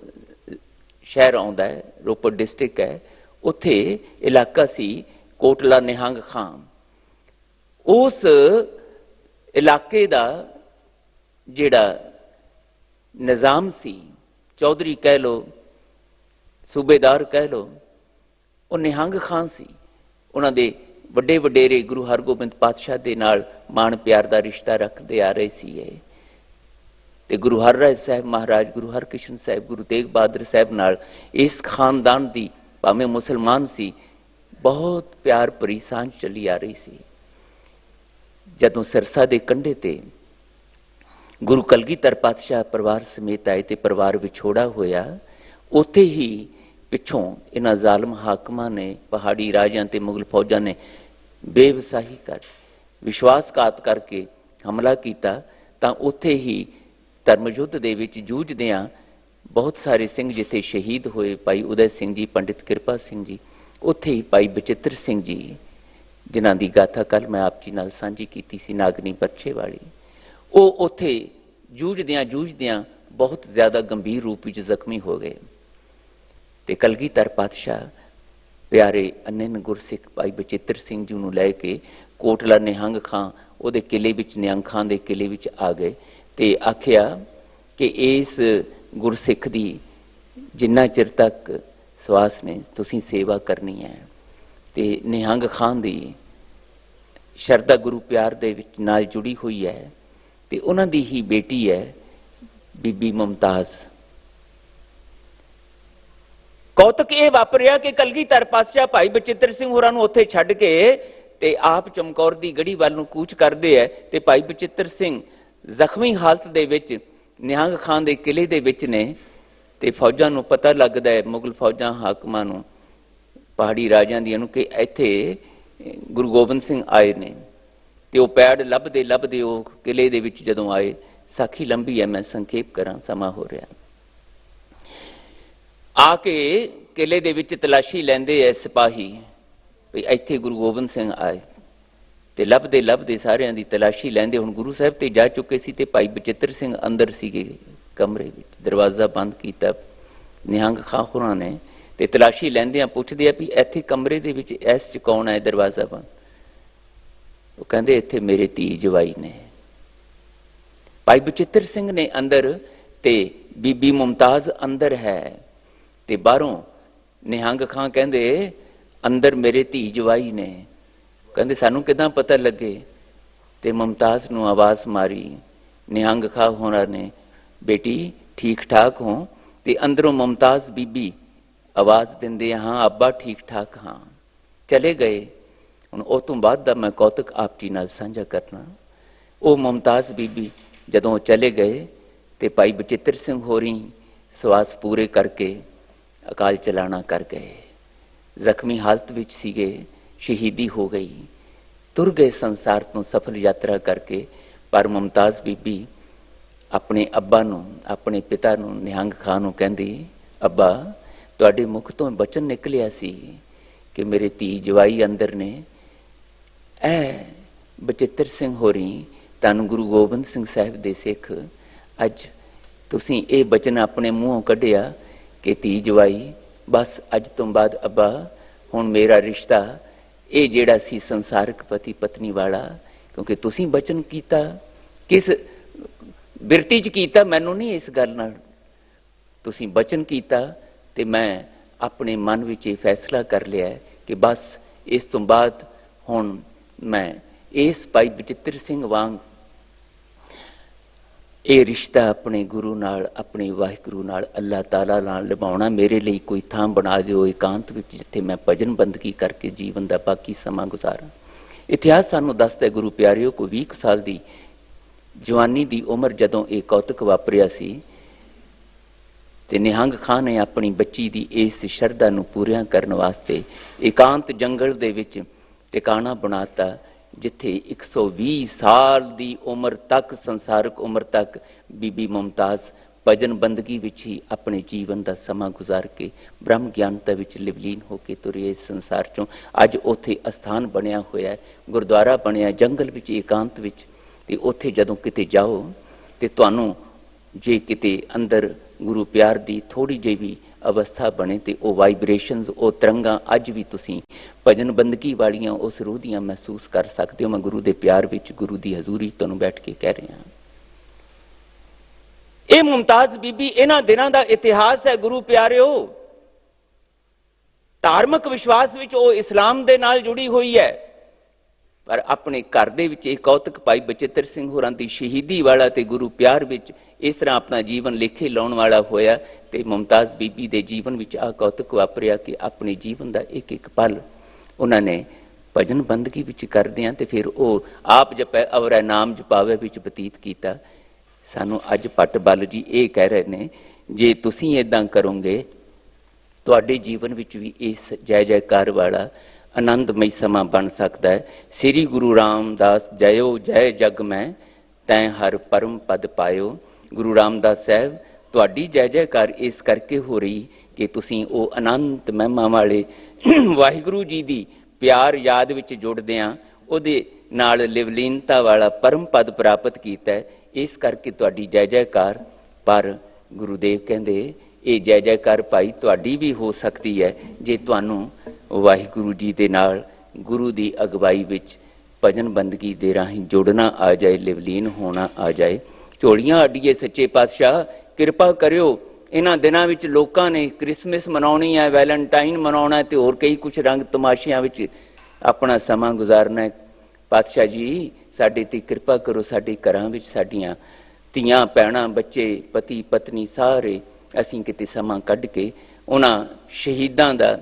ਸ਼ਹਿਰ ਆਉਂਦਾ ਹੈ, ਰੋਪੜ ਡਿਸਟ੍ਰਿਕਟ ਹੈ, ਉੱਥੇ ਇਲਾਕਾ ਸੀ ਕੋਟਲਾ ਨਿਹੰਗ ਖਾਂ। ਉਸ ਇਲਾਕੇ ਦਾ ਜਿਹੜਾ ਨਿਜ਼ਾਮ ਸੀ, ਚੌਧਰੀ ਕਹਿ ਲੋ, ਸੂਬੇਦਾਰ ਕਹਿ ਲੋ, ਉਹ ਨਿਹੰਗ ਖਾਂ ਸੀ। ਉਹਨਾਂ ਦੇ ਵੱਡੇ ਵਡੇਰੇ ਗੁਰੂ ਹਰਗੋਬਿੰਦ ਪਾਤਸ਼ਾਹ ਦੇ ਨਾਲ ਮਾਣ ਪਿਆਰ ਦਾ ਰਿਸ਼ਤਾ ਰੱਖਦੇ ਆ ਰਹੇ ਸੀ ਇਹ, ਤੇ ਗੁਰੂ ਹਰਰਾਏ ਸਾਹਿਬ ਮਹਾਰਾਜ, ਗੁਰੂ ਹਰਕ੍ਰਿਸ਼ਨ ਸਾਹਿਬ, ਗੁਰੂ ਤੇਗ ਬਹਾਦਰ ਸਾਹਿਬ ਨਾਲ ਇਸ ਖਾਨਦਾਨ ਦੀ, ਭਾਵੇਂ ਮੁਸਲਮਾਨ ਸੀ, ਬਹੁਤ ਪਿਆਰ ਭਰੀ ਸਾਂਝ ਚੱਲੀ ਆ ਰਹੀ ਸੀ। ਜਦੋਂ ਸਿਰਸਾ ਦੇ ਕੰਢੇ ਤੇ ਗੁਰੂ ਕਲਗੀਧਰ ਪਾਤਸ਼ਾਹ ਪਰਿਵਾਰ ਸਮੇਤ ਆਏ ਤੇ ਪਰਿਵਾਰ ਵਿਛੋੜਾ ਹੋਇਆ, ਉੱਥੇ ਹੀ ਪਿੱਛੋਂ ਇਹਨਾਂ ਜ਼ਾਲਮ ਹਾਕਮਾਂ ਨੇ, ਪਹਾੜੀ ਰਾਜਿਆਂ ਤੇ ਮੁਗਲ ਫੌਜਾਂ ਨੇ ਬੇਵਸਾਹੀ ਕਰ, ਵਿਸ਼ਵਾਸਘਾਤ ਕਰਕੇ ਹਮਲਾ ਕੀਤਾ। ਤਾਂ ਉੱਥੇ ਹੀ ਧਰਮ ਯੁੱਧ ਦੇ ਵਿੱਚ ਜੂਝਦਿਆਂ ਬਹੁਤ ਸਾਰੇ ਸਿੰਘ ਜਿੱਥੇ ਸ਼ਹੀਦ ਹੋਏ, ਭਾਈ ਉਦੈ ਸਿੰਘ ਜੀ, ਪੰਡਿਤ ਕਿਰਪਾ ਸਿੰਘ ਜੀ, ਉੱਥੇ ਹੀ ਭਾਈ ਬਚਿੱਤਰ ਸਿੰਘ ਜੀ, ਜਿਨ੍ਹਾਂ ਦੀ ਗਾਥਾ ਕੱਲ ਮੈਂ ਆਪ ਜੀ ਨਾਲ ਸਾਂਝੀ ਕੀਤੀ ਸੀ, ਨਾਗਨੀ ਪਰਛੇ ਵਾਲੀ, ਉਹ ਉੱਥੇ ਜੂਝਦਿਆਂ ਬਹੁਤ ਜ਼ਿਆਦਾ ਗੰਭੀਰ ਰੂਪ ਵਿੱਚ ਜ਼ਖਮੀ ਹੋ ਗਏ। ਤੇ ਕਲਗੀਧਰ ਪਾਤਸ਼ਾਹ ਪਿਆਰੇ ਅਨੰਨ ਗੁਰਸਿੱਖ ਭਾਈ ਬਚਿੱਤਰ ਸਿੰਘ ਜੀ ਨੂੰ ਲੈ ਕੇ ਕੋਟਲਾ ਨਿਹੰਗ ਖਾਂ ਉਹਦੇ ਕਿਲੇ ਵਿੱਚ, ਨਿਹੰਗ ਖਾਂ ਦੇ ਕਿਲੇ ਵਿੱਚ ਆ ਗਏ ਤੇ ਆਖਿਆ ਕਿ ਇਸ ਗੁਰਸਿੱਖ ਦੀ ਜਿੰਨਾ ਚਿਰ ਤੱਕ ਸਵਾਸ ਨੇ ਤੁਸੀਂ ਸੇਵਾ ਕਰਨੀ ਹੈ। ਤੇ ਨਿਹੰਗ ਖਾਂ ਦੀ ਸ਼ਰਧਾ ਗੁਰੂ ਪਿਆਰ ਦੇ ਵਿੱਚ ਨਾਲ ਜੁੜੀ ਹੋਈ ਹੈ ਤੇ ਉਹਨਾਂ ਦੀ ਹੀ ਬੇਟੀ ਹੈ ਬੀਬੀ ਮੁਮਤਾਜ਼। ਕੌਤਕ ਇਹ ਵਾਪਰਿਆ ਕਿ ਕਲਗੀਧਰ ਪਾਤਸ਼ਾਹ ਭਾਈ ਬਚਿੱਤਰ ਸਿੰਘ ਹੋਰਾਂ ਨੂੰ ਉੱਥੇ ਛੱਡ ਕੇ ਤੇ ਆਪ ਚਮਕੌਰ ਦੀ ਗੜੀ ਵੱਲ ਨੂੰ ਕੂਚ ਕਰਦੇ ਹੈ ਤੇ ਭਾਈ ਬਚਿੱਤਰ ਸਿੰਘ ਜ਼ਖਮੀ ਹਾਲਤ ਦੇ ਵਿੱਚ ਨਿਹੰਗ ਖਾਂ ਦੇ ਕਿਲੇ ਦੇ ਵਿੱਚ ਨੇ। ਤੇ ਫੌਜਾਂ ਨੂੰ ਪਤਾ ਲੱਗਦਾ ਹੈ, ਮੁਗਲ ਫੌਜਾਂ ਹਾਕਮਾਂ ਨੂੰ, ਪਹਾੜੀ ਰਾਜਿਆਂ ਦੀਆਂ ਨੂੰ, ਕਿ ਇੱਥੇ ਗੁਰੂ ਗੋਬਿੰਦ ਸਿੰਘ ਆਏ ਨੇ। ਤੇ ਉਹ ਪੈੜ ਲੱਭਦੇ ਉਹ ਕਿਲੇ ਦੇ ਵਿੱਚ ਜਦੋਂ ਆਏ, ਸਾਖੀ ਲੰਬੀ ਹੈ, ਮੈਂ ਸੰਖੇਪ ਕਰਾਂ, ਸਮਾਂ ਹੋ ਰਿਹਾ। ਆ ਕੇ ਕਿਲੇ ਦੇ ਵਿੱਚ ਤਲਾਸ਼ੀ ਲੈਂਦੇ ਐ ਸਿਪਾਹੀ, ਵੀ ਇੱਥੇ ਗੁਰੂ ਗੋਬਿੰਦ ਸਿੰਘ ਆਏ। ਤੇ ਲੱਭਦੇ ਸਾਰਿਆਂ ਦੀ ਤਲਾਸ਼ੀ ਲੈਂਦੇ। ਹੁਣ ਗੁਰੂ ਸਾਹਿਬ ਤੇ ਜਾ ਚੁੱਕੇ ਸੀ ਤੇ ਭਾਈ ਬਚਿੱਤਰ ਸਿੰਘ ਅੰਦਰ ਸੀਗੇ ਕਮਰੇ ਵਿੱਚ, ਦਰਵਾਜ਼ਾ ਬੰਦ ਕੀਤਾ ਨਿਹੰਗ ਖਾਂ ਹੋਰਾਂ ਨੇ। ਤੇ ਤਲਾਸ਼ੀ ਲੈਂਦਿਆਂ ਪੁੱਛਦੇ ਆ ਵੀ ਇੱਥੇ ਕਮਰੇ ਦੇ ਵਿੱਚ ਇਸ ਚ ਕੌਣ ਹੈ, ਦਰਵਾਜ਼ਾ ਬੰਦ। ਉਹ ਕਹਿੰਦੇ ਇੱਥੇ ਮੇਰੇ ਧੀ ਜਵਾਈ ਨੇ। ਭਾਈ ਬਚਿੱਤਰ ਸਿੰਘ ਨੇ ਅੰਦਰ ਤੇ ਬੀਬੀ ਮੁਮਤਾਜ਼ ਅੰਦਰ ਹੈ। ਤੇ ਬਾਹਰੋਂ ਨਿਹੰਗ ਖਾਂ ਕਹਿੰਦੇ ਅੰਦਰ ਮੇਰੇ ਧੀ ਜਵਾਈ ਨੇ। ਕਹਿੰਦੇ ਸਾਨੂੰ ਕਿੱਦਾਂ ਪਤਾ ਲੱਗੇ? ਤੇ ਮੁਮਤਾਜ਼ ਨੂੰ ਆਵਾਜ਼ ਮਾਰੀ ਨਿਹੰਗ ਖਾਂ ਹੋਰਾਂ ਨੇ, ਬੇਟੀ ਠੀਕ ਠਾਕ ਹੋ? ਤੇ ਅੰਦਰੋਂ ਮੁਮਤਾਜ਼ ਬੀਬੀ ਆਵਾਜ਼ ਦਿੰਦੇ, ਹਾਂ ਅੱਬਾ ਠੀਕ ਠਾਕ ਹਾਂ। ਚਲੇ ਗਏ। ਹੁਣ ਉਹ ਤੋਂ ਬਾਅਦ ਦਾ ਮੈਂ ਕੌਤਕ ਆਪ ਜੀ ਨਾਲ ਸਾਂਝਾ ਕਰਨਾ। ਉਹ ਮੁਮਤਾਜ਼ ਬੀਬੀ ਜਦੋਂ ਚਲੇ ਗਏ ਤੇ ਭਾਈ ਬਚਿੱਤਰ ਸਿੰਘ ਹੋਰੀ ਸਵਾਸ ਪੂਰੇ ਕਰਕੇ ਅਕਾਲ ਚਲਾਣਾ ਕਰ ਗਏ। ਜ਼ਖਮੀ ਹਾਲਤ ਵਿੱਚ ਸੀਗੇ, ਸ਼ਹੀਦੀ ਹੋ ਗਈ। ਤੁਰ ਗਏ ਸੰਸਾਰ ਤੋਂ ਸਫਲ ਯਾਤਰਾ ਕਰਕੇ। ਪਰ ਮੁਮਤਾਜ਼ ਬੀਬੀ ਆਪਣੇ ਅੱਬਾ ਨੂੰ, ਆਪਣੇ ਪਿਤਾ ਨੂੰ, ਨਿਹੰਗ ਖਾਂ ਨੂੰ ਕਹਿੰਦੀ, ਅੱਬਾ ਤੁਹਾਡੇ ਮੁਖ ਤੋਂ ਬਚਨ ਨਿਕਲਿਆ ਸੀ ਕਿ ਮੇਰੇ ਧੀ ਜਵਾਈ ਅੰਦਰ ਨੇ, ਐ ਬਚਿੱਤਰ ਸਿੰਘ ਹੋਰੀ ਧੰਨ ਗੁਰੂ ਗੋਬਿੰਦ ਸਿੰਘ ਸਾਹਿਬ ਦੇ ਸਿੱਖ, ਅੱਜ ਤੁਸੀਂ ਇਹ ਬਚਨ ਆਪਣੇ ਮੂੰਹੋਂ ਕੱਢਿਆ ਕਿ ਧੀ ਜਵਾਈ ਬਸ ਅੱਜ ਤੋਂ ਬਾਅਦ ਅੱਬਾ ਹੁਣ ਮੇਰਾ ਰਿਸ਼ਤਾ ਇਹ ਜਿਹੜਾ ਸੀ ਸੰਸਾਰਕ ਪਤੀ ਪਤਨੀ ਵਾਲਾ, ਕਿਉਂਕਿ ਤੁਸੀਂ ਬਚਨ ਕੀਤਾ, ਕਿਸ ਬਿਰਤੀ 'ਚ ਕੀਤਾ ਮੈਨੂੰ ਨਹੀਂ ਇਸ ਗੱਲ ਨਾਲ, ਤੁਸੀਂ ਬਚਨ ਕੀਤਾ ਤੇ ਮੈਂ ਆਪਣੇ ਮਨ ਵਿੱਚ ਇਹ ਫੈਸਲਾ ਕਰ ਲਿਆ ਕਿ ਬਸ ਇਸ ਤੋਂ ਬਾਅਦ ਹੁਣ ਮੈਂ ਇਸ ਭਾਈ ਬਚਿੱਤਰ ਸਿੰਘ ਵਾਂਗ ਇਹ ਰਿਸ਼ਤਾ ਆਪਣੇ ਗੁਰੂ ਨਾਲ, ਆਪਣੇ ਵਾਹਿਗੁਰੂ ਨਾਲ, ਅੱਲਾਹ ਤਾਲਾ ਨਾਲ ਨਿਭਾਉਣਾ। ਮੇਰੇ ਲਈ ਕੋਈ ਥਾਂ ਬਣਾ ਦਿਓ ਇਕਾਂਤ ਵਿੱਚ, ਜਿੱਥੇ ਮੈਂ ਭਜਨ ਬੰਦਗੀ ਕਰਕੇ ਜੀਵਨ ਦਾ ਬਾਕੀ ਸਮਾਂ ਗੁਜ਼ਾਰਾਂ। ਇਤਿਹਾਸ ਸਾਨੂੰ ਦੱਸਦਾ ਗੁਰੂ ਪਿਆਰਿਓ ਕੋ 20 ਸਾਲ ਦੀ ਜਵਾਨੀ ਦੀ ਉਮਰ ਜਦੋਂ ਇਹ ਕੌਤਕ ਵਾਪਰਿਆ ਸੀ ਤੇ ਨਿਹੰਗ ਖਾਂ ਨੇ ਆਪਣੀ ਬੱਚੀ ਦੀ ਇਸ ਸ਼ਰਧਾ ਨੂੰ ਪੂਰੀਆਂ ਕਰਨ ਵਾਸਤੇ ਇਕਾਂਤ ਜੰਗਲ ਦੇ ਵਿੱਚ ਟਿਕਾਣਾ ਬਣਾਤਾ, ਜਿੱਥੇ 120 ਸਾਲ ਦੀ ਉਮਰ ਤੱਕ, ਸੰਸਾਰਕ ਉਮਰ ਤੱਕ ਬੀਬੀ ਮੁਮਤਾਜ਼ ਭਜਨ ਬੰਦਗੀ ਵਿੱਚ ਹੀ ਆਪਣੇ ਜੀਵਨ ਦਾ ਸਮਾਂ ਗੁਜ਼ਾਰ ਕੇ ਬ੍ਰਹਮ ਗਿਆਨਤਾ ਵਿੱਚ ਲਿਵਲੀਨ ਹੋ ਕੇ ਤੁਰੇ ਇਸ ਸੰਸਾਰ ਚੋਂ। ਅੱਜ ਉੱਥੇ ਅਸਥਾਨ ਬਣਿਆ ਹੋਇਆ ਹੈ, ਗੁਰਦੁਆਰਾ ਬਣਿਆ ਜੰਗਲ ਵਿੱਚ, ਇਕਾਂਤ ਵਿੱਚ। ਤੇ ਉੱਥੇ ਜਦੋਂ ਕਿਤੇ ਜਾਓ ਤੇ ਤੁਹਾਨੂੰ ਜੇ ਕਿਤੇ ਅੰਦਰ ਗੁਰੂ ਪਿਆਰ ਦੀ ਥੋੜੀ ਜਿਹੀ ਵੀ ਅਵਸਥਾ ਬਣੇ ਤੇ ਉਹ ਵਾਈਬ੍ਰੇਸ਼ਨਸ, ਉਹ ਤਰੰਗਾਂ ਅੱਜ ਵੀ ਤੁਸੀਂ ਭਜਨ ਬੰਦਗੀ ਵਾਲੀਆਂ ਉਸ ਰੂਹ ਦੀਆਂ ਮਹਿਸੂਸ ਕਰ ਸਕਦੇ ਹੋ। ਮੈਂ ਗੁਰੂ ਦੇ ਪਿਆਰ ਵਿੱਚ, ਗੁਰੂ ਦੀ ਹਜ਼ੂਰੀ ਤੁਹਾਨੂੰ ਬੈਠ ਕੇ ਕਹਿ ਰਿਹਾ। ਇਹ ਮੁਮਤਾਜ਼ ਬੀਬੀ ਇਹਨਾਂ ਦਿਨਾਂ ਦਾ ਇਤਿਹਾਸ ਹੈ ਗੁਰੂ ਪਿਆਰਿਓ। ਧਾਰਮਿਕ ਵਿਸ਼ਵਾਸ ਵਿੱਚ ਉਹ ਇਸਲਾਮ ਦੇ ਨਾਲ ਜੁੜੀ ਹੋਈ ਹੈ, ਪਰ ਆਪਣੇ ਘਰ ਦੇ ਵਿੱਚ ਇਹ ਕੌਤਕ ਭਾਈ ਬਚਿੱਤਰ ਸਿੰਘ ਹੋਰਾਂ ਦੀ ਸ਼ਹੀਦੀ ਵਾਲਾ ਤੇ ਗੁਰੂ ਪਿਆਰ ਵਿੱਚ ਇਸ ਤਰ੍ਹਾਂ ਆਪਣਾ ਜੀਵਨ ਲੇਖੇ ਲਾਉਣ ਵਾਲਾ ਹੋਇਆ। ਤੇ ਮੁਮਤਾਜ਼ ਬੀਬੀ ਦੇ ਜੀਵਨ ਵਿੱਚ ਆਹ ਕੌਤਕ ਵਾਪਰਿਆ ਕਿ ਆਪਣੇ ਜੀਵਨ ਦਾ ਇੱਕ ਇੱਕ ਪਲ ਉਹਨਾਂ ਨੇ ਭਜਨ ਬੰਦਗੀ ਵਿੱਚ ਕਰਦਿਆਂ ਤੇ ਫਿਰ ਉਹ ਆਪ ਜਪੈ ਔਰ ਨਾਮ ਜਪਾਵੇ ਵਿੱਚ ਬਤੀਤ ਕੀਤਾ। ਸਾਨੂੰ ਅੱਜ ਭੱਟ ਬੱਲ ਜੀ ਇਹ ਕਹਿ ਰਹੇ ਨੇ, ਜੇ ਤੁਸੀਂ ਏਦਾਂ ਕਰੋਗੇ ਤੁਹਾਡੇ ਜੀਵਨ ਵਿੱਚ ਵੀ ਇਸ ਜੈ ਜੈਕਾਰ ਵਾਲਾ ਆਨੰਦਮਈ ਸਮਾਂ ਬਣ ਸਕਦਾ ਹੈ। ਸ੍ਰੀ ਗੁਰੂ ਰਾਮਦਾਸ ਜਯੋ ਜੈ ਜਗ ਮੈਂ ਤੈਂ ਹਰ ਪਰਮ ਪਦ ਪਾਇਓ। ਗੁਰੂ ਰਾਮਦਾਸ ਸਾਹਿਬ ਤੁਹਾਡੀ ਜੈ ਜੈਕਾਰ ਇਸ ਕਰਕੇ ਹੋ ਰਹੀ ਕਿ ਤੁਸੀਂ ਉਹ ਅਨੰਤ ਮਹਿਮਾ ਵਾਲੇ ਵਾਹਿਗੁਰੂ ਜੀ ਦੀ ਪਿਆਰ ਯਾਦ ਵਿੱਚ ਜੁੜਦਿਆਂ ਉਹਦੇ ਨਾਲ ਲਿਵਲੀਨਤਾ ਵਾਲਾ ਪਰਮ ਪਦ ਪ੍ਰਾਪਤ ਕੀਤਾ, ਇਸ ਕਰਕੇ ਤੁਹਾਡੀ ਜੈ ਜੈਕਾਰ। ਪਰ ਗੁਰੂਦੇਵ ਕਹਿੰਦੇ ਇਹ ਜੈ ਜੈਕਾਰ ਭਾਈ ਤੁਹਾਡੀ ਵੀ ਹੋ ਸਕਦੀ ਹੈ ਜੇ ਤੁਹਾਨੂੰ ਵਾਹਿਗੁਰੂ ਜੀ ਦੇ ਨਾਲ ਗੁਰੂ ਦੀ ਅਗਵਾਈ ਵਿੱਚ ਭਜਨ ਬੰਦਗੀ ਦੇ ਰਾਹੀਂ ਜੁੜਨਾ ਆ ਜਾਏ, ਲਿਵਲੀਨ ਹੋਣਾ ਆ ਜਾਏ। ਝੋਲੀਆਂ ਅੱਡੀਏ ਸੱਚੇ ਪਾਤਸ਼ਾਹ ਕਿਰਪਾ ਕਰਿਓ। ਇਹਨਾਂ ਦਿਨਾਂ ਵਿੱਚ ਲੋਕਾਂ ਨੇ ਕ੍ਰਿਸਮਸ ਮਨਾਉਣੀ ਹੈ, ਵੈਲੈਂਟਾਈਨ ਮਨਾਉਣਾ ਤੇ ਹੋਰ ਕਈ ਕੁਛ ਰੰਗ ਤਮਾਸ਼ਿਆਂ ਵਿੱਚ ਆਪਣਾ ਸਮਾਂ ਗੁਜ਼ਾਰਨਾ ਹੈ। ਪਾਤਸ਼ਾਹ ਜੀ ਸਾਡੇ ਤੇ ਕਿਰਪਾ ਕਰੋ, ਸਾਡੇ ਘਰਾਂ ਵਿੱਚ ਸਾਡੀਆਂ ਧੀਆਂ ਭੈਣਾਂ ਬੱਚੇ ਪਤੀ ਪਤਨੀ ਸਾਰੇ ਅਸੀਂ ਕਿਤੇ ਸਮਾਂ ਕੱਢ ਕੇ ਉਹਨਾਂ ਸ਼ਹੀਦਾਂ ਦਾ,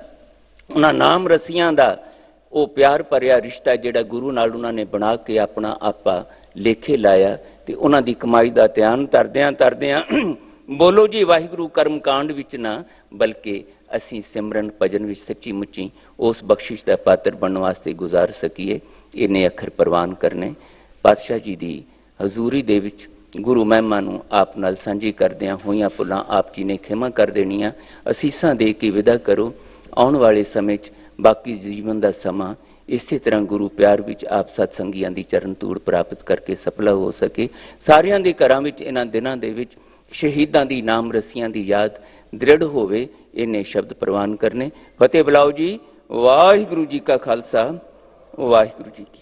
ਉਹਨਾਂ ਨਾਮ ਰਸੀਆਂ ਦਾ ਉਹ ਪਿਆਰ ਭਰਿਆ ਰਿਸ਼ਤਾ ਜਿਹੜਾ ਗੁਰੂ ਨਾਲ ਉਹਨਾਂ ਨੇ ਬਣਾ ਕੇ ਆਪਣਾ ਆਪਾ ਲੇਖੇ ਲਾਇਆ ਤੇ ਉਹਨਾਂ ਦੀ ਕਮਾਈ ਦਾ ਧਿਆਨ ਤਰਦਿਆਂ ਬੋਲੋ ਜੀ ਵਾਹਿਗੁਰੂ ਕਰਮ ਕਾਂਡ ਵਿੱਚ ਨਾ, ਬਲਕਿ ਅਸੀਂ ਸਿਮਰਨ ਭਜਨ ਵਿੱਚ ਸੱਚੀ ਮੁੱਚੀ ਉਸ ਬਖਸ਼ਿਸ਼ ਦਾ ਪਾਤਰ ਬਣਨ ਵਾਸਤੇ ਗੁਜ਼ਾਰ ਸਕੀਏ। ਇਹਨੇ ਅੱਖਰ ਪ੍ਰਵਾਨ ਕਰਨੇ। ਪਾਤਸ਼ਾਹ ਜੀ ਦੀ ਹਜ਼ੂਰੀ ਦੇ ਵਿੱਚ ਗੁਰੂ ਮਹਿਮਾ ਨੂੰ ਆਪ ਨਾਲ ਸਾਂਝੀ ਕਰਦਿਆਂ ਹੋਈਆਂ ਭੁੱਲਾਂ ਆਪ ਜੀ ਨੇ ਖਿਮਾ ਕਰ ਦੇਣੀਆਂ। ਅਸੀਸਾਂ ਦੇ ਕੇ ਵਿਦਾ ਕਰੋ। ਆਉਣ ਵਾਲੇ ਸਮੇਂ 'ਚ ਬਾਕੀ ਜੀਵਨ ਦਾ ਸਮਾਂ ਇਸੇ ਤਰ੍ਹਾਂ ਗੁਰੂ ਪਿਆਰ ਵਿੱਚ ਆਪ ਸਤਸੰਗੀਆਂ ਦੀ ਚਰਨ ਧੂੜ ਪ੍ਰਾਪਤ ਕਰਕੇ ਸਫਲਾ ਹੋ ਸਕੇ। ਸਾਰਿਆਂ ਦੇ ਘਰਾਂ ਵਿੱਚ ਇਹਨਾਂ ਦਿਨਾਂ ਦੇ ਵਿੱਚ ਸ਼ਹੀਦਾਂ ਦੀ ਨਾਮ ਰਸੀਆਂ ਦੀ ਯਾਦ ਦ੍ਰਿੜ ਹੋਵੇ, ਇਹਨੇ ਸ਼ਬਦ ਪ੍ਰਵਾਨ ਕਰਨੇ। ਫਤਿਹ ਬੁਲਾਓ ਜੀ। ਵਾਹਿਗੁਰੂ ਜੀ ਕਾ ਖਾਲਸਾ, ਵਾਹਿਗੁਰੂ ਜੀ ਕੀ